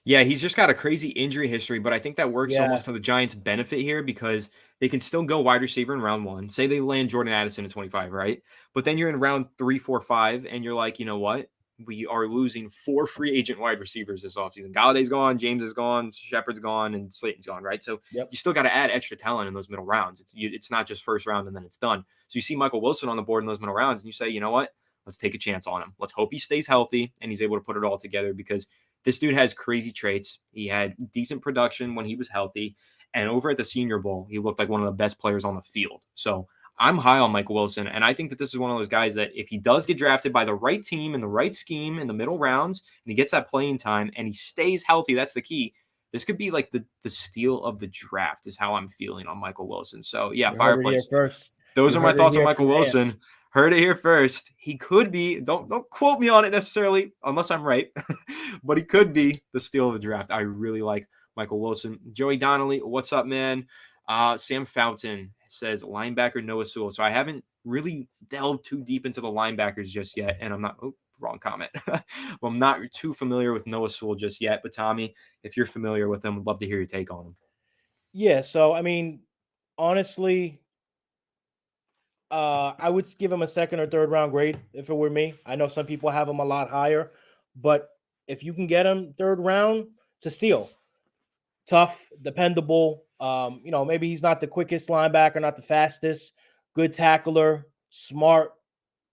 Yeah, he's just got a crazy injury history, but I think that works almost to the Giants' benefit here because they can still go wide receiver in round 1. Say they land Jordan Addison at 25, right? But then you're in round 3, 4, 5, and you're like, you know what? We are losing 4 free agent wide receivers this offseason. Galladay's gone, James is gone, Shepard's gone, and Slayton's gone, right? So you still got to add extra talent in those middle rounds. It's not just first round and then it's done. So you see Michael Wilson on the board in those middle rounds, and you say, you know what? Let's take a chance on him. Let's hope he stays healthy and he's able to put it all together because this dude has crazy traits. He had decent production when he was healthy. And over at the Senior Bowl, he looked like one of the best players on the field. So I'm high on Michael Wilson. And I think that this is one of those guys that if he does get drafted by the right team in the right scheme in the middle rounds, and he gets that playing time and he stays healthy, that's the key. This could be like the steal of the draft is how I'm feeling on Michael Wilson. So yeah, Fireplace. Those are my thoughts on Michael Wilson. Heard it here first. He could be, don't quote me on it necessarily, unless I'm right, but he could be the steal of the draft. I really like Michael Wilson. Joey Donnelly, what's up, man? Sam Fountain says linebacker Noah Sewell. So I haven't really delved too deep into the linebackers just yet, and I'm not, wrong comment. Well, I'm not too familiar with Noah Sewell just yet, but Tommy, if you're familiar with him, I'd love to hear your take on him. Yeah, so I mean, honestly, I would give him a 2nd or 3rd round grade if it were me. I know some people have him a lot higher, but if you can get him 3rd round, it's a steal. Tough, dependable. Maybe he's not the quickest linebacker, not the fastest. Good tackler, smart,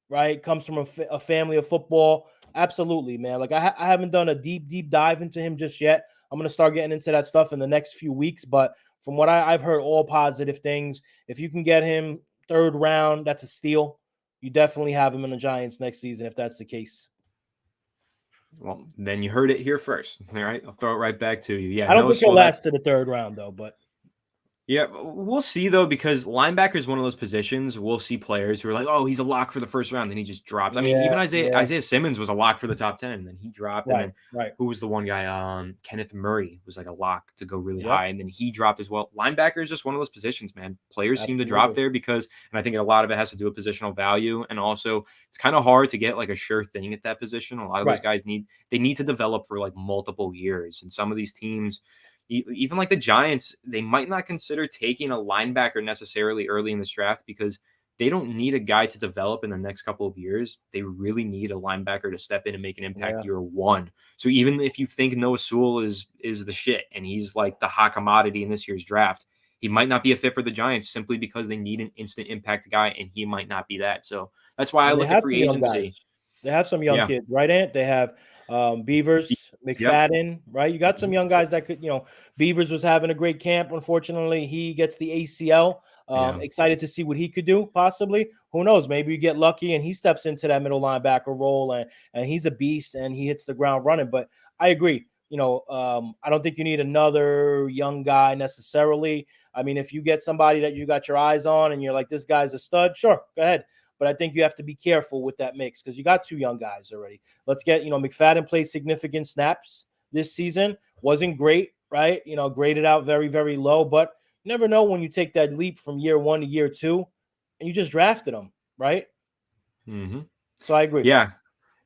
right? Comes from a family of football. Absolutely, man. Like I haven't done a deep dive into him just yet. I'm gonna start getting into that stuff in the next few weeks, but from what I've heard, all positive things. If you can get him 3rd round, that's a steal. You definitely have him in the Giants next season if that's the case. Well, then you heard it here first. All right, I'll throw it right back to you. Yeah, I don't think he'll last to the 3rd round though, but yeah, we'll see though, because linebacker is one of those positions. We'll see players who are like, "Oh, he's a lock for the 1st round," then he just drops. I mean, even Isaiah Simmons was a lock for the top 10, and then he dropped. And then who was the one guy? Kenneth Murray was like a lock to go really high, and then he dropped as well. Linebacker is just one of those positions, man. Players seem to drop there because, and I think a lot of it has to do with positional value, and also it's kind of hard to get like a sure thing at that position. A lot of those guys need to develop for like multiple years, and some of these teams, even like the Giants, they might not consider taking a linebacker necessarily early in this draft because they don't need a guy to develop in the next couple of years. They really need a linebacker to step in and make an impact year 1. So even if you think Noah Sewell is the shit and he's like the hot commodity in this year's draft, he might not be a fit for the Giants simply because they need an instant impact guy, and he might not be that. So that's why I look at free agency. They have some young kids, right, Ant? They have Beavers, McFadden, right? You got some young guys that could, Beavers was having a great camp. Unfortunately, he gets the ACL. Excited to see what he could do, possibly. Who knows? Maybe you get lucky and he steps into that middle linebacker role and he's a beast and he hits the ground running. But I agree. I don't think you need another young guy necessarily. I mean, if you get somebody that you got your eyes on and you're like, this guy's a stud, sure, go ahead. but I think you have to be careful with that mix because you got two young guys already. Let's get, McFadden played significant snaps this season. Wasn't great, right? Graded out very, very low, but you never know when you take that leap from year 1 to year 2 and you just drafted him, right? Mm-hmm. So I agree. Yeah.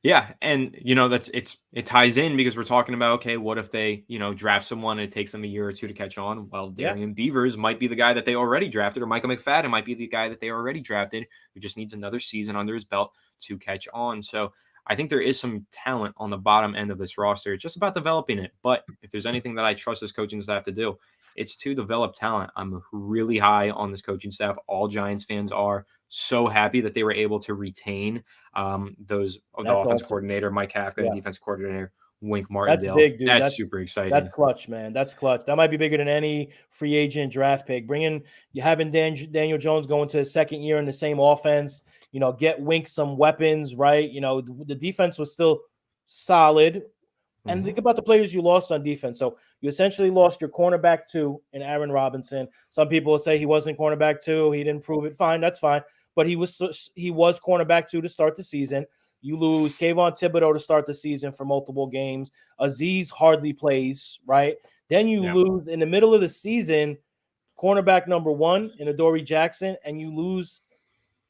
Yeah, and it ties in because we're talking about, okay, what if they, draft someone and it takes them a year or two to catch on? Well, Yeah. Darian Beavers might be the guy that they already drafted, or Michael McFadden might be the guy that they already drafted, who just needs another season under his belt to catch on. So I think there is some talent on the bottom end of this roster. It's just about developing it. But if there's anything that I trust this coaching staff to do, it's to develop talent. I'm really high on this coaching staff. All Giants fans are so happy that they were able to retain the That's offense awesome. coordinator, Mike Kafka, and Yeah. defense coordinator, Wink That's Martindale. big, dude. That's super exciting. That's clutch, man. That's clutch. That might be bigger than any free agent draft pick. You having Daniel Jones go into his second year in the same offense, get Wink some weapons, right? The defense was still solid. And think about the players you lost on defense. So you essentially lost your cornerback 2 in Aaron Robinson. Some people will say he wasn't cornerback 2. He didn't prove it. Fine, that's fine. But he was cornerback 2 to start the season. You lose Kayvon Thibodeau to start the season for multiple games. Aziz hardly plays, right? Then you lose in the middle of the season, cornerback number 1 in Adoree Jackson, and you lose,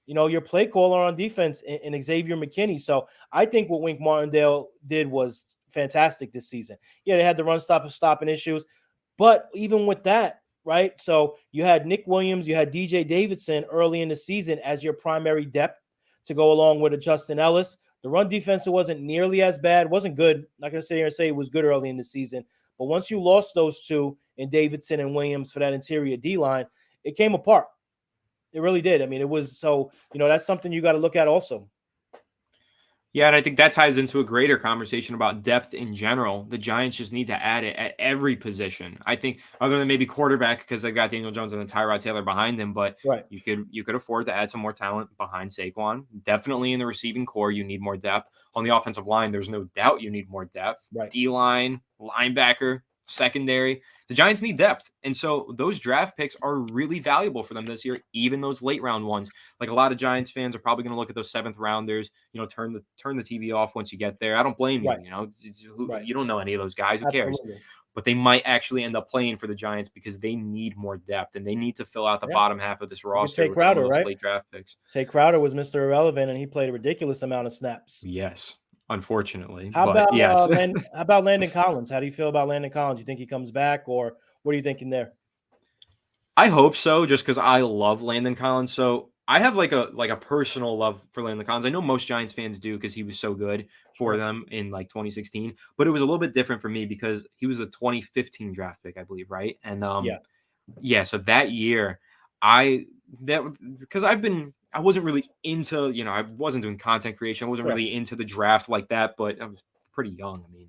your play caller on defense in Xavier McKinney. So I think what Wink Martindale did was fantastic this season. Yeah, they had the run stopping issues, but even with that, right? So you had Nick Williams, you had DJ Davidson early in the season as your primary depth to go along with a Justin Ellis. The run defense wasn't nearly as bad, wasn't good. Not going to sit here and say it was good early in the season, but once you lost those two in Davidson and Williams for that interior D line, it came apart. It really did. I mean, it was so, that's something you got to look at also. Yeah, and I think that ties into a greater conversation about depth in general. The Giants just need to add it at every position. I think, other than maybe quarterback, because they've got Daniel Jones and Tyrod Taylor behind them, but right. you could afford to add some more talent behind Saquon. Definitely in the receiving core, you need more depth. On the offensive line, there's no doubt you need more depth. Right. D-line, linebacker, secondary. The Giants need depth. And so those draft picks are really valuable for them this year, even those late round ones. Like, a lot of Giants fans are probably going to look at those 7th rounders, turn the TV off once you get there. I don't blame you. Right. You don't know any of those guys. Who cares? Absolutely. But they might actually end up playing for the Giants because they need more depth and they need to fill out the bottom half of this roster with Crowder, some of those right? late draft picks. Tay Crowder was Mr. Irrelevant, and he played a ridiculous amount of snaps. Yes, unfortunately. How about yes. Landon Collins? How do you feel about Landon Collins? You think he comes back, or what are you thinking there? I hope so, just because I love Landon Collins. So I have like a personal love for Landon Collins. I know most Giants fans do because he was so good for them in 2016. But it was a little bit different for me because he was a 2015 draft pick, I believe, right? And so that year, I wasn't really into, I wasn't doing content creation. I wasn't really into the draft like that, but I was pretty young. I mean,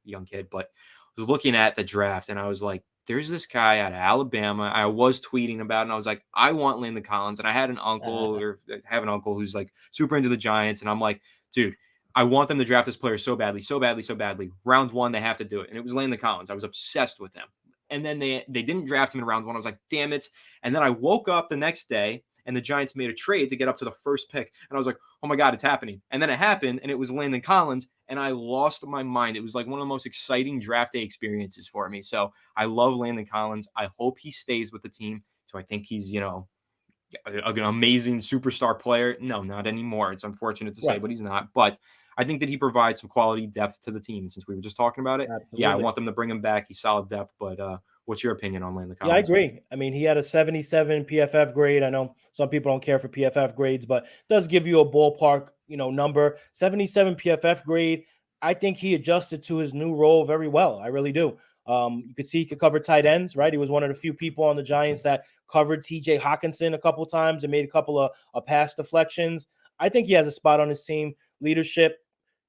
young kid, but I was looking at the draft and I was like, there's this guy out of Alabama. I was tweeting about it and I was like, I want Landon Collins. And I had an uncle who's like super into the Giants. And I'm like, dude, I want them to draft this player so badly, so badly, so badly. Round 1, they have to do it. And it was Landon Collins. I was obsessed with him. And then they didn't draft him in round 1. I was like, damn it. And then I woke up the next day and the Giants made a trade to get up to the first pick. And I was like, oh my God, it's happening. And then it happened and it was Landon Collins. And I lost my mind. It was like one of the most exciting draft day experiences for me. So I love Landon Collins. I hope he stays with the team. So I think he's, an amazing superstar player. No, not anymore. It's unfortunate to say, but he's not. But I think that he provides some quality depth to the team. Since we were just talking about it, Absolutely. I want them to bring him back. He's solid depth. But what's your opinion on Landon Collins? Yeah, I agree. I mean, he had a 77 PFF grade. I know some people don't care for PFF grades, but it does give you a ballpark, number. 77 PFF grade. I think he adjusted to his new role very well. I really do. You could see he could cover tight ends, right? He was one of the few people on the Giants that covered TJ Hawkinson a couple times and made a couple of pass deflections. I think he has a spot on his team. Leadership,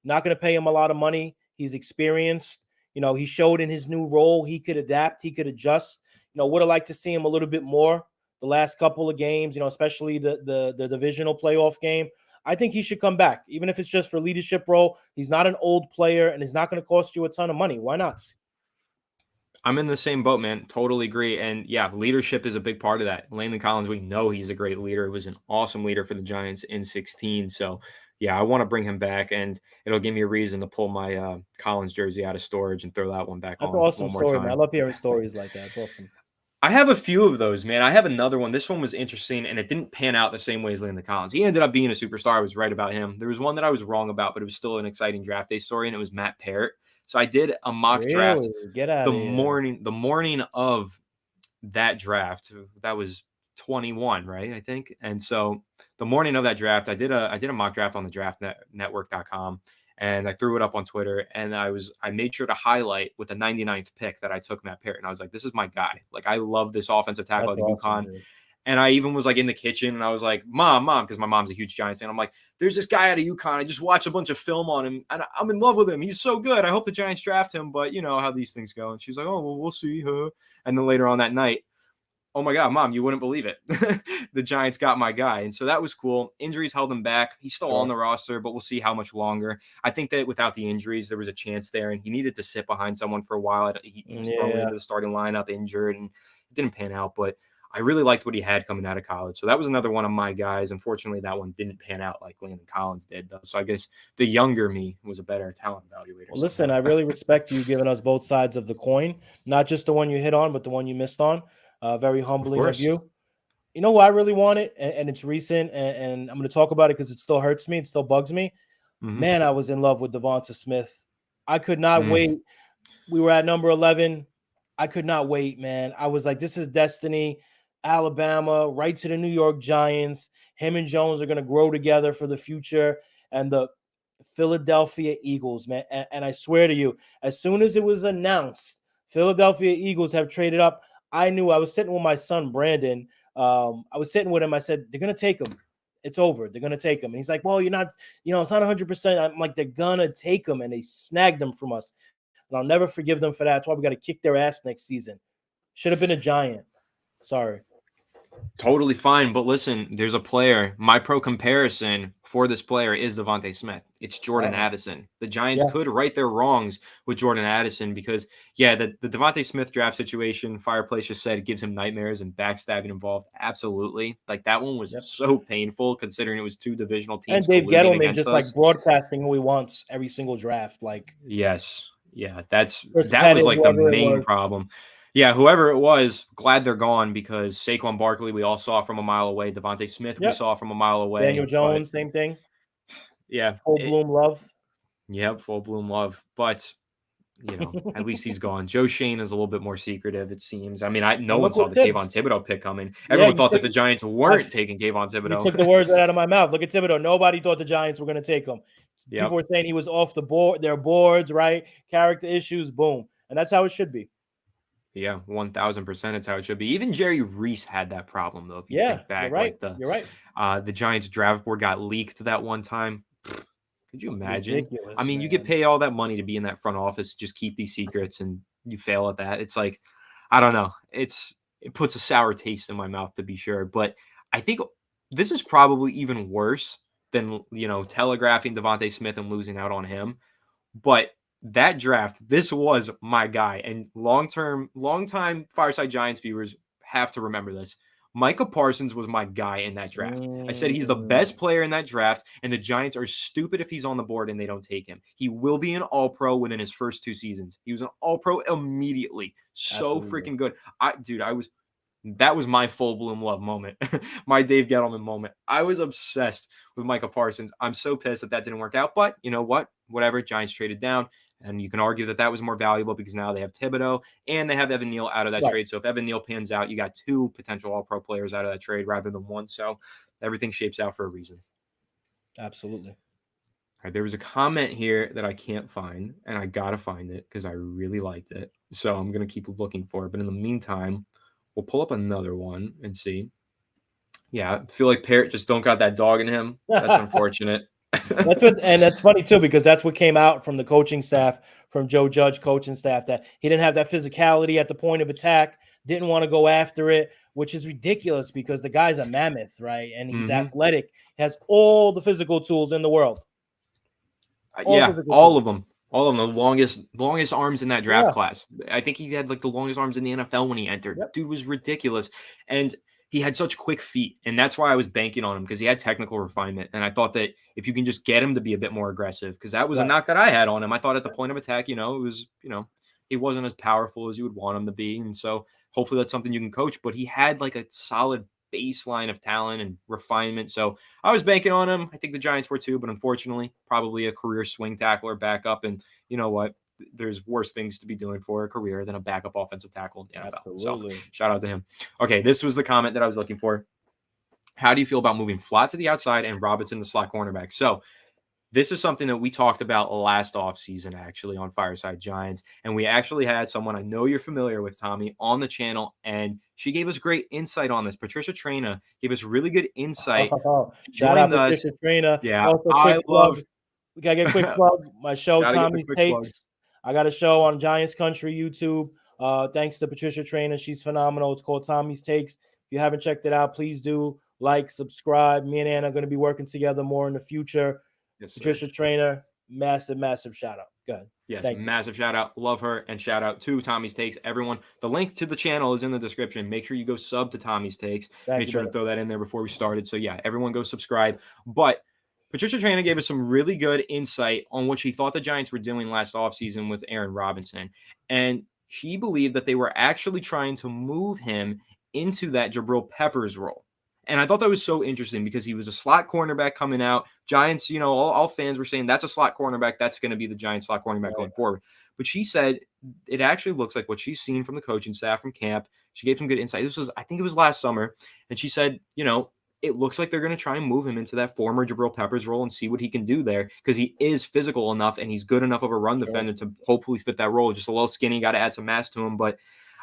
not going to pay him a lot of money. He's experienced. He showed in his new role he could adapt, he could adjust. Would have liked to see him a little bit more the last couple of games, especially the divisional playoff game. I think he should come back, even if it's just for leadership role. He's not an old player, and he's not going to cost you a ton of money. Why not? I'm in the same boat, man. Totally agree. And yeah, leadership is a big part of that. Landon Collins, we know he's a great leader. He was an awesome leader for the Giants in 16. So yeah, I want to bring him back, and it'll give me a reason to pull my Collins jersey out of storage and throw that one back That's an on awesome one more story, man. I time. love hearing stories like that. It's awesome. I have a few of those, man. I have another one. This one was interesting, and it didn't pan out the same way as Landon Collins. He ended up being a superstar. I was right about him. There was one that I was wrong about, but it was still an exciting draft day story, and it was Matt Parrott. So I did a mock draft Really? Get out the of here. morning of that draft. That was 21, right? I think. And so the morning of that draft, I did a mock draft on the network.com, and I threw it up on Twitter, and I made sure to highlight with the 99th pick that I took Matt Parrott, and I was like, this is my guy. Like, I love this offensive tackle That's out of awesome, UConn. dude. And I even was like in the kitchen, and I was like, mom, because my mom's a huge Giants fan. I'm like, there's this guy out of UConn. I just watched a bunch of film on him, and I'm in love with him. He's so good. I hope the Giants draft him, but you know how these things go. And she's like, oh, well, we'll see. Huh? And then later on that night, oh my God, Mom, you wouldn't believe it. The Giants got my guy. And so that was cool. Injuries held him back. He's still on the roster, but we'll see how much longer. I think that without the injuries, there was a chance there, and he needed to sit behind someone for a while. He was thrown into the starting lineup injured, and it didn't pan out. But I really liked what he had coming out of college. So that was another one of my guys. Unfortunately, that one didn't pan out like Landon Collins did, though. So I guess the younger me was a better talent evaluator. Well, listen, I really respect you giving us both sides of the coin, not just the one you hit on, but the one you missed on. Very humbling of you. You know what I really wanted, and it's recent, and I'm going to talk about it because it still hurts me. It still bugs me. Mm-hmm. Man, I was in love with Devonta Smith. I could not wait. We were at number 11. I could not wait, man. I was like, this is destiny. Alabama, right to the New York Giants. Him and Jones are going to grow together for the future. And the Philadelphia Eagles, man. And I swear to you, as soon as it was announced, Philadelphia Eagles have traded up, I knew. I was sitting with my son, Brandon. I was sitting with him. I said, they're going to take him. It's over. They're going to take him. And he's like, well, you're not, it's not 100%. I'm like, they're going to take him. And they snagged him from us. And I'll never forgive them for that. That's why we got to kick their ass next season. Should have been a Giant. Sorry. Totally fine. But listen, there's a player. My pro comparison for this player is Devonta Smith. It's Jordan Addison. The Giants could right their wrongs with Jordan Addison because, the Devonta Smith draft situation, Fireplace just said, gives him nightmares and backstabbing involved. Absolutely. Like, that one was so painful considering it was two divisional teams. And Dave Gettleman just like broadcasting who he wants every single draft. Like, yes. Yeah, that was Pettit, like the main problem. Yeah, whoever it was, glad they're gone because Saquon Barkley, we all saw from a mile away. Devonta Smith, we saw from a mile away. Daniel Jones, same thing. Yeah. Full bloom love. Yep, full bloom love. But, at least he's gone. Joe Shane is a little bit more secretive, it seems. I mean, no one saw the Kayvon Thibodeau pick coming. Everyone thought that the Giants weren't taking Kayvon Thibodeau. You took the words right out of my mouth. Look at Thibodeau. Nobody thought the Giants were going to take him. People were saying he was off the board, their boards, right? Character issues, boom. And that's how it should be. Yeah, 1,000%. It's how it should be. Even Jerry Reese had that problem, though. If you think back, you're right. The Giants draft board got leaked that one time. Could you imagine? Ridiculous, I mean, you get paid all that money to be in that front office, just keep these secrets, and you fail at that. It's like, I don't know. It puts a sour taste in my mouth, to be sure. But I think this is probably even worse than telegraphing Devonta Smith and losing out on him. But that draft, this was my guy. And long-time Fireside Giants viewers have to remember this. Micah Parsons was my guy in that draft. I said he's the best player in that draft, and the Giants are stupid if he's on the board and they don't take him. He will be an All-Pro within his first 2 seasons. He was an All-Pro immediately. So freaking good. That was my full bloom love moment, my Dave Gettleman moment. I was obsessed with Micah Parsons. I'm so pissed that didn't work out, but you know what? Whatever, Giants traded down, and you can argue that was more valuable because now they have Thibodeau and they have Evan Neal out of that trade. So if Evan Neal pans out, you got 2 potential All-Pro players out of that trade rather than 1. So everything shapes out for a reason. Absolutely. All right, there was a comment here that I can't find, and I got to find it because I really liked it. So I'm going to keep looking for it. But in the meantime, we'll pull up another one and see. Yeah, I feel like Parrott just don't got that dog in him. That's unfortunate. And that's funny too, because that's what came out from the coaching staff, from Joe Judge coaching staff, that he didn't have that physicality at the point of attack, didn't want to go after it, which is ridiculous because the guy's a mammoth, right? And he's athletic, has all the physical tools in the world. All of them. All of them, the longest arms in that draft Yeah. class. I think he had like the longest arms in the NFL when he entered. Yep. Dude was ridiculous. And he had such quick feet. And that's why I was banking on him, because he had technical refinement. And I thought that if you can just get him to be a bit more aggressive, because that was a Right. knock that I had on him. I thought at the point of attack, it was, he wasn't as powerful as you would want him to be. And so hopefully that's something you can coach. But he had like a solid baseline of talent and refinement. So I was banking on him. I think the Giants were too, but unfortunately, probably a career swing tackler backup. And you know what? There's worse things to be doing for a career than a backup offensive tackle in the NFL. Absolutely. So shout out to him. Okay, this was the comment that I was looking for. How do you feel about moving Flott to the outside and Robinson the slot cornerback? So this is something that we talked about last offseason, actually, on Fireside Giants. And we actually had someone I know you're familiar with, Tommy, on the channel. And she gave us great insight on this. Patricia Traina gave us really good insight. Shout out Joined us. Patricia Traina. Yeah, Also, quick plug. We got to get a quick plug. My show, Tommy's Takes. I got a show on Giants Country YouTube. Thanks to Patricia Traina. She's phenomenal. It's called Tommy's Takes. If you haven't checked it out, please do like, subscribe. Me and Anna are going to be working together more in the future. Yes, Patricia Traina, massive shout out. Go ahead. Yes, massive shout out. Love her. And shout out to Tommy's Takes. Everyone, the link to the channel is in the description. Make sure you go sub to Tommy's Takes. Make sure to throw that in there before we started. So yeah, everyone go subscribe. But Patricia Traina gave us some really good insight on what she thought the Giants were doing last offseason with Aaron Robinson. And she believed that they were actually trying to move him into that Jabril Peppers role. And I thought that was so interesting because he was a slot cornerback coming out. Giants, all fans were saying that's a slot cornerback. That's going to be the Giants slot cornerback going forward. But she said it actually looks like what she's seen from the coaching staff from camp. She gave some good insight. I think it was last summer. And she said, it looks like they're going to try and move him into that former Jabril Peppers role and see what he can do there, because he is physical enough and he's good enough of a run defender to hopefully fit that role. Just a little skinny, got to add some mass to him. But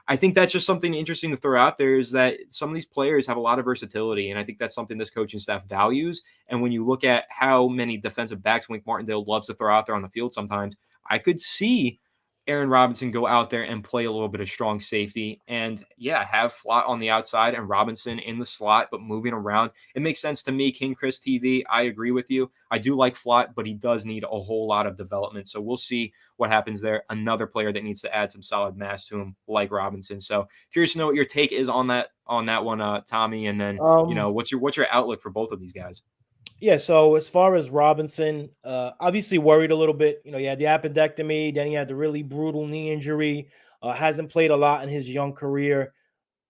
I think that's just something interesting to throw out there, is that some of these players have a lot of versatility. And I think that's something this coaching staff values. And when you look at how many defensive backs Wink Martindale loves to throw out there on the field sometimes, I could see Aaron Robinson go out there and play a little bit of strong safety and have Flott on the outside and Robinson in the slot, but moving around. It makes sense to me. King Chris TV, I agree with you. I do like Flott, but he does need a whole lot of development. So we'll see what happens there. Another player that needs to add some solid mass to him, like Robinson. So curious to know what your take is on that one, Tommy. And then, what's your outlook for both of these guys? Yeah, so as far as Robinson, obviously worried a little bit. He had the appendectomy, then he had the really brutal knee injury, hasn't played a lot in his young career.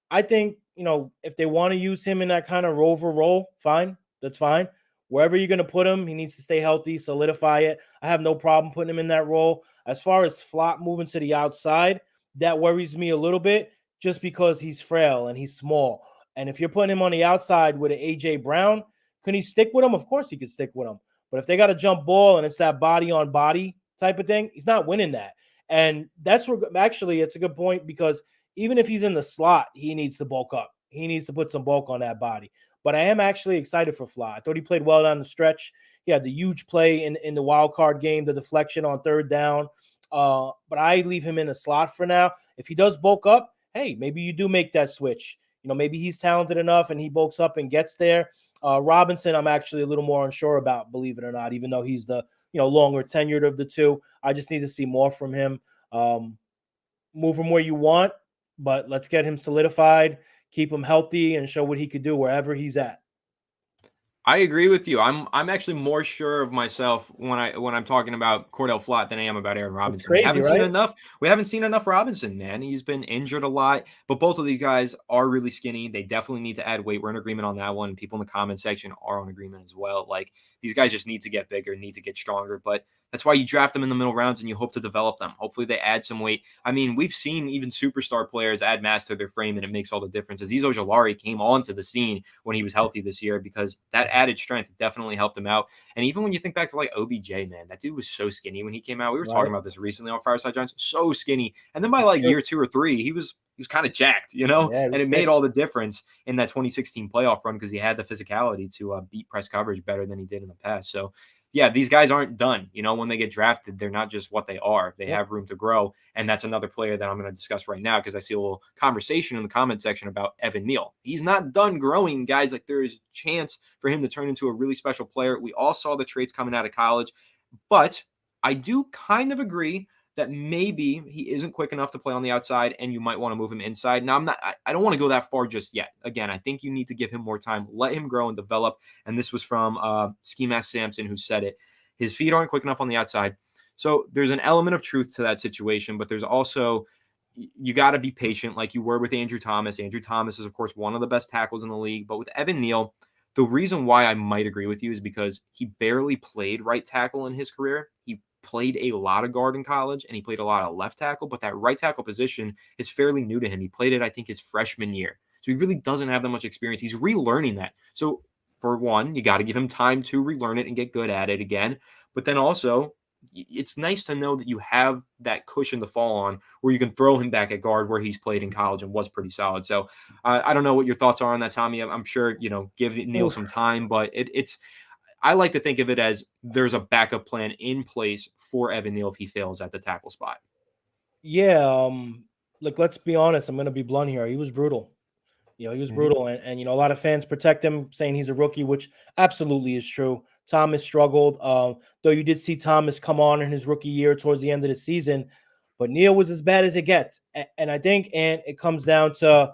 I think, if they want to use him in that kind of rover role, fine. That's fine. Wherever you're going to put him, he needs to stay healthy, solidify it. I have no problem putting him in that role. As far as Flott moving to the outside, that worries me a little bit just because he's frail and he's small. And if you're putting him on the outside with an A.J. Brown, can he stick with him? Of course he could stick with him. But if they got a jump ball and it's that body on body type of thing, he's not winning that. And that's where actually it's a good point, because even if he's in the slot, he needs to bulk up. He needs to put some bulk on that body. But I am actually excited for Flott. I thought he played well down the stretch. He had the huge play in the wild card game, the deflection on third down. But I leave him in the slot for now. If he does bulk up, hey, maybe you do make that switch. Maybe he's talented enough and he bulks up and gets there. Robinson, I'm actually a little more unsure about, believe it or not, even though he's the longer tenured of the two. I just need to see more from him. Move him where you want, but let's get him solidified, keep him healthy, and show what he could do wherever he's at. I agree with you. I'm actually more sure of myself when I'm talking about Cordell Flott than I am about Aaron Robinson. Crazy, we haven't seen enough Robinson, man. He's been injured a lot, but both of these guys are really skinny. They definitely need to add weight. We're in agreement on that one. People in the comment section are on agreement as well. Like, these guys just need to get bigger, need to get stronger, but that's why you draft them in the middle rounds and you hope to develop them. Hopefully they add some weight. I mean, we've seen even superstar players add mass to their frame, and it makes all the difference. Azeez Ojulari came onto the scene when he was healthy this year because that added strength definitely helped him out. And even when you think back to like OBJ, man, that dude was so skinny when he came out. We were talking about this recently on Fireside Giants. So skinny. And then by like year 2 or 3, he was kind of jacked, and it made all the difference in that 2016 playoff run because he had the physicality to beat press coverage better than he did in the past. So yeah, these guys aren't done. When they get drafted, they're not just what they are. They have room to grow. And that's another player that I'm going to discuss right now, because I see a little conversation in the comment section about Evan Neal. He's not done growing, guys. Like, there is a chance for him to turn into a really special player. We all saw the traits coming out of college, but I do kind of agree that maybe he isn't quick enough to play on the outside and you might want to move him inside. Now, I don't want to go that far just yet. Again, I think you need to give him more time, let him grow and develop. And this was from Ski Mask Sampson, who said it. His feet aren't quick enough on the outside. So there's an element of truth to that situation, but there's also, you got to be patient like you were with Andrew Thomas. Andrew Thomas is, of course, one of the best tackles in the league. But with Evan Neal, the reason why I might agree with you is because he barely played right tackle in his career. He played a lot of guard in college and he played a lot of left tackle, but that right tackle position is fairly new to him. He played it, I think, his freshman year. So he really doesn't have that much experience. He's relearning that. So for one, you got to give him time to relearn it and get good at it again. But then also, it's nice to know that you have that cushion to fall on where you can throw him back at guard where he's played in college and was pretty solid. So I don't know what your thoughts are on that, Tommy. I'm sure, give Neal some time, but it's I like to think of it as there's a backup plan in place for Evan Neal if he fails at the tackle spot. Yeah. Look, let's be honest. I'm going to be blunt here. He was brutal. He was brutal. And a lot of fans protect him, saying he's a rookie, which absolutely is true. Thomas struggled, though you did see Thomas come on in his rookie year towards the end of the season. But Neal was as bad as it gets. And I think, and it comes down to,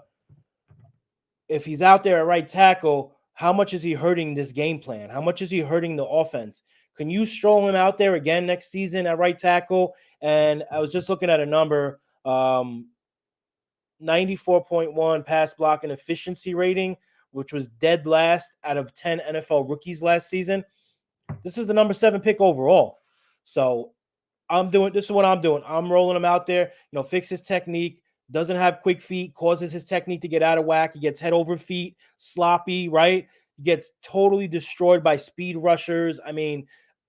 if he's out there at right tackle, how much is he hurting this game plan? How much is he hurting the offense? Can you stroll him out there again next season at right tackle? And I was just looking at a number, 94.1 pass blocking efficiency rating, which was dead last out of 10 NFL rookies last season. This is the number 7 pick overall. So this is what I'm doing. I'm rolling him out there, fix his technique, doesn't have quick feet, causes his technique to get out of whack. He gets head over feet, sloppy, right? He gets totally destroyed by speed rushers. I mean,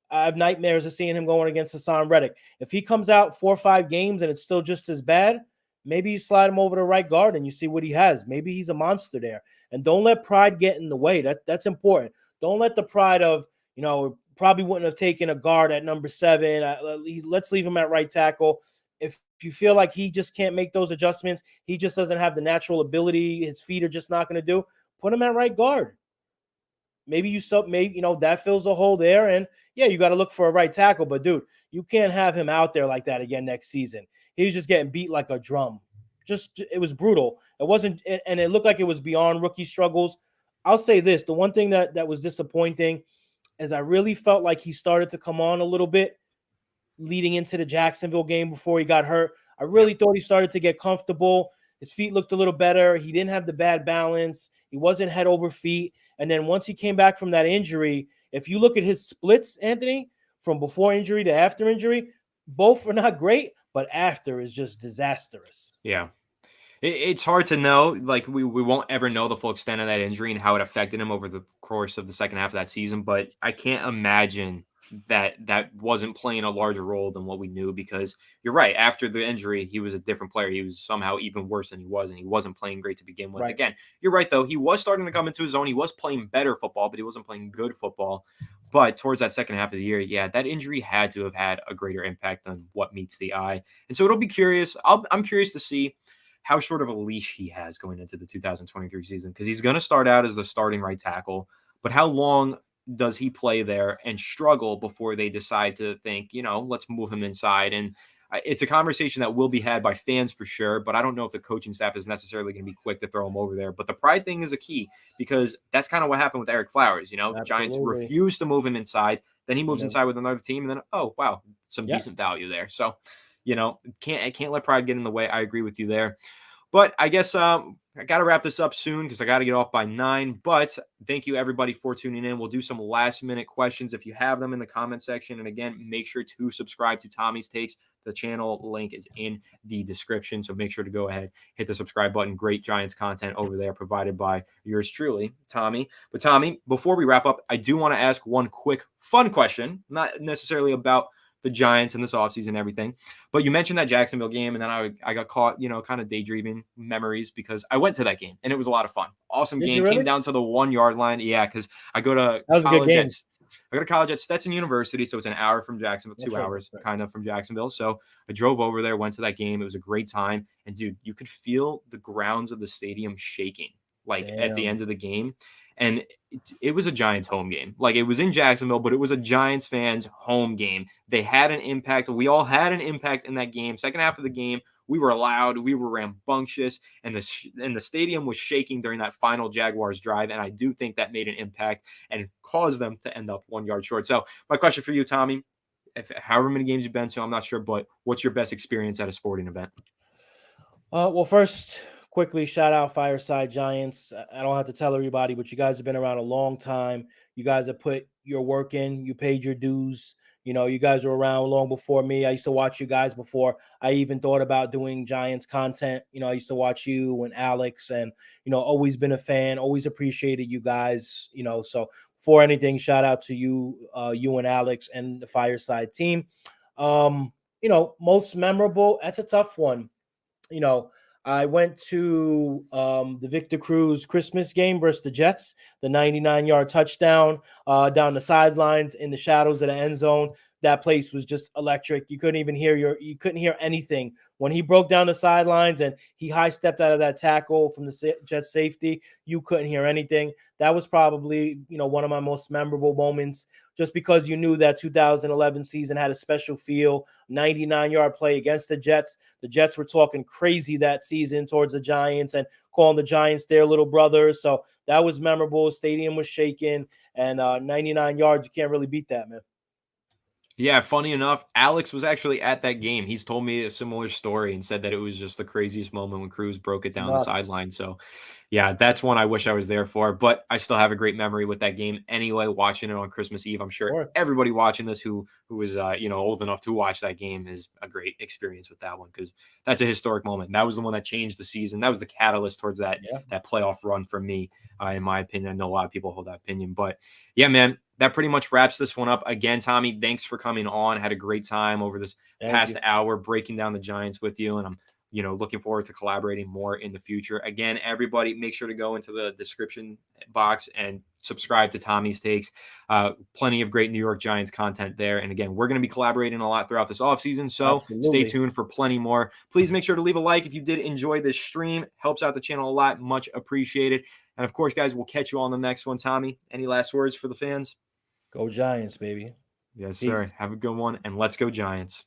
I have nightmares of seeing him going against Hassan Reddick. If he comes out 4 or 5 games and it's still just as bad, maybe you slide him over to right guard and you see what he has. Maybe he's a monster there. And don't let pride get in the way. That's important. Don't let the pride of, probably wouldn't have taken a guard at number 7. Let's leave him at right tackle. If you feel like he just can't make those adjustments, he just doesn't have the natural ability, his feet are just not going to do, put him at right guard. Maybe that fills a hole there. And yeah, you got to look for a right tackle, but dude, you can't have him out there like that again next season. He was just getting beat like a drum. It was brutal. It wasn't, and it looked like it was beyond rookie struggles. I'll say this, the one thing that was disappointing is I really felt like he started to come on a little bit leading into the Jacksonville game before he got hurt. I really thought he started to get comfortable. His feet looked a little better. He didn't have the bad balance. He wasn't head over feet. And then once he came back from that injury, if you look at his splits, Anthony, from before injury to after injury, both are not great, but after is just disastrous. Yeah. It's hard to know. Like, we won't ever know the full extent of that injury and how it affected him over the course of the second half of that season. But I can't imagine that wasn't playing a larger role than what we knew, because you're right. After the injury, he was a different player. He was somehow even worse than he was, and he wasn't playing great to begin with. Right. Again, you're right, though. He was starting to come into his own. He was playing better football, but he wasn't playing good football. But towards that second half of the year, yeah, that injury had to have had a greater impact than what meets the eye. And so it'll be curious. I'm curious to see how short of a leash he has going into the 2023 season, because he's going to start out as the starting right tackle. But how long does he play there and struggle before they decide to think, let's move him inside? And it's a conversation that will be had by fans for sure, but I don't know if the coaching staff is necessarily going to be quick to throw him over there. But the pride thing is a key, because that's kind of what happened with Eric Flowers. The Giants refused to move him inside. Then he moves inside with another team, and then, oh, wow, some decent value there. So, can't let pride get in the way. I agree with you there. But I guess I got to wrap this up soon because I got to get off by 9. But thank you, everybody, for tuning in. We'll do some last-minute questions if you have them in the comment section. And again, make sure to subscribe to Tommy's Takes. The channel link is in the description, so make sure to go ahead, hit the subscribe button. Great Giants content over there provided by yours truly, Tommy. But Tommy, before we wrap up, I do want to ask one quick fun question, not necessarily about the Giants and this offseason and everything. But you mentioned that Jacksonville game, and then I got caught, kind of daydreaming memories because I went to that game, and it was a lot of fun. Awesome game. Really? Came down to the 1-yard line. Yeah, because I go to college at Stetson University, so it's an hour from Jacksonville, 2 hours kind of from Jacksonville. So I drove over there, went to that game. It was a great time. And, dude, you could feel the grounds of the stadium shaking. like at the Damn. end of the game. And it was a Giants home game. Like, it was in Jacksonville, but it was a Giants fans home game. They had an impact. We all had an impact in that game. Second half of the game, we were loud, we were rambunctious, and the stadium was shaking during that final Jaguars drive. And I do think that made an impact and caused them to end up 1 yard short. So my question for you, Tommy, however many games you've been to, I'm not sure, but what's your best experience at a sporting event? Well, first, quickly shout out Fireside Giants. I don't have to tell everybody, but you guys have been around a long time. You guys have put your work in. You paid your dues. You know, you guys were around long before me. I used to watch you guys before I even thought about doing Giants content. You know, I used to watch you and Alex, and always been a fan. Always appreciated you guys. So for anything, shout out to you, you and Alex and the Fireside team. Most memorable. That's a tough one. I went to the Victor Cruz Christmas game versus the Jets, the 99-yard touchdown down the sidelines in the shadows of the end zone. That place was just electric. You couldn't hear anything when he broke down the sidelines and he high stepped out of that tackle from the Jets safety. You couldn't hear anything. That was probably one of my most memorable moments, just because you knew that 2011 season had a special feel. 99-yard play against the Jets. The Jets were talking crazy that season towards the Giants and calling the Giants their little brothers. So that was memorable. Stadium was shaking, and 99 yards, you can't really beat that, man. Yeah, funny enough, Alex was actually at that game. He's told me a similar story and said that it was just the craziest moment when Cruz broke it It's down the nuts. sideline. So, yeah, that's one I wish I was there for. But I still have a great memory with that game anyway, watching it on Christmas Eve. I'm sure Sure. everybody watching this who was old enough to watch that game is a great experience with that one, because that's a historic moment. That was the one that changed the season. That was the catalyst towards that Yeah. playoff run for me, in my opinion. I know a lot of people hold that opinion, but yeah, man, that pretty much wraps this one up. Again, Tommy, thanks for coming on. Had a great time over this Thank past you. hour breaking down the Giants with you, and I'm looking forward to collaborating more in the future. Again, everybody, make sure to go into the description box and subscribe to Tommy's Takes. Plenty of great New York Giants content there. And again, we're going to be collaborating a lot throughout this offseason, so stay Absolutely. tuned for plenty more. Please make sure to leave a like if you did enjoy this stream. Helps out the channel a lot. Much appreciated. And of course, guys, we'll catch you on the next one. Tommy, any last words for the fans? Go Giants, baby. Yes, sir. Peace. Have a good one, and let's go Giants.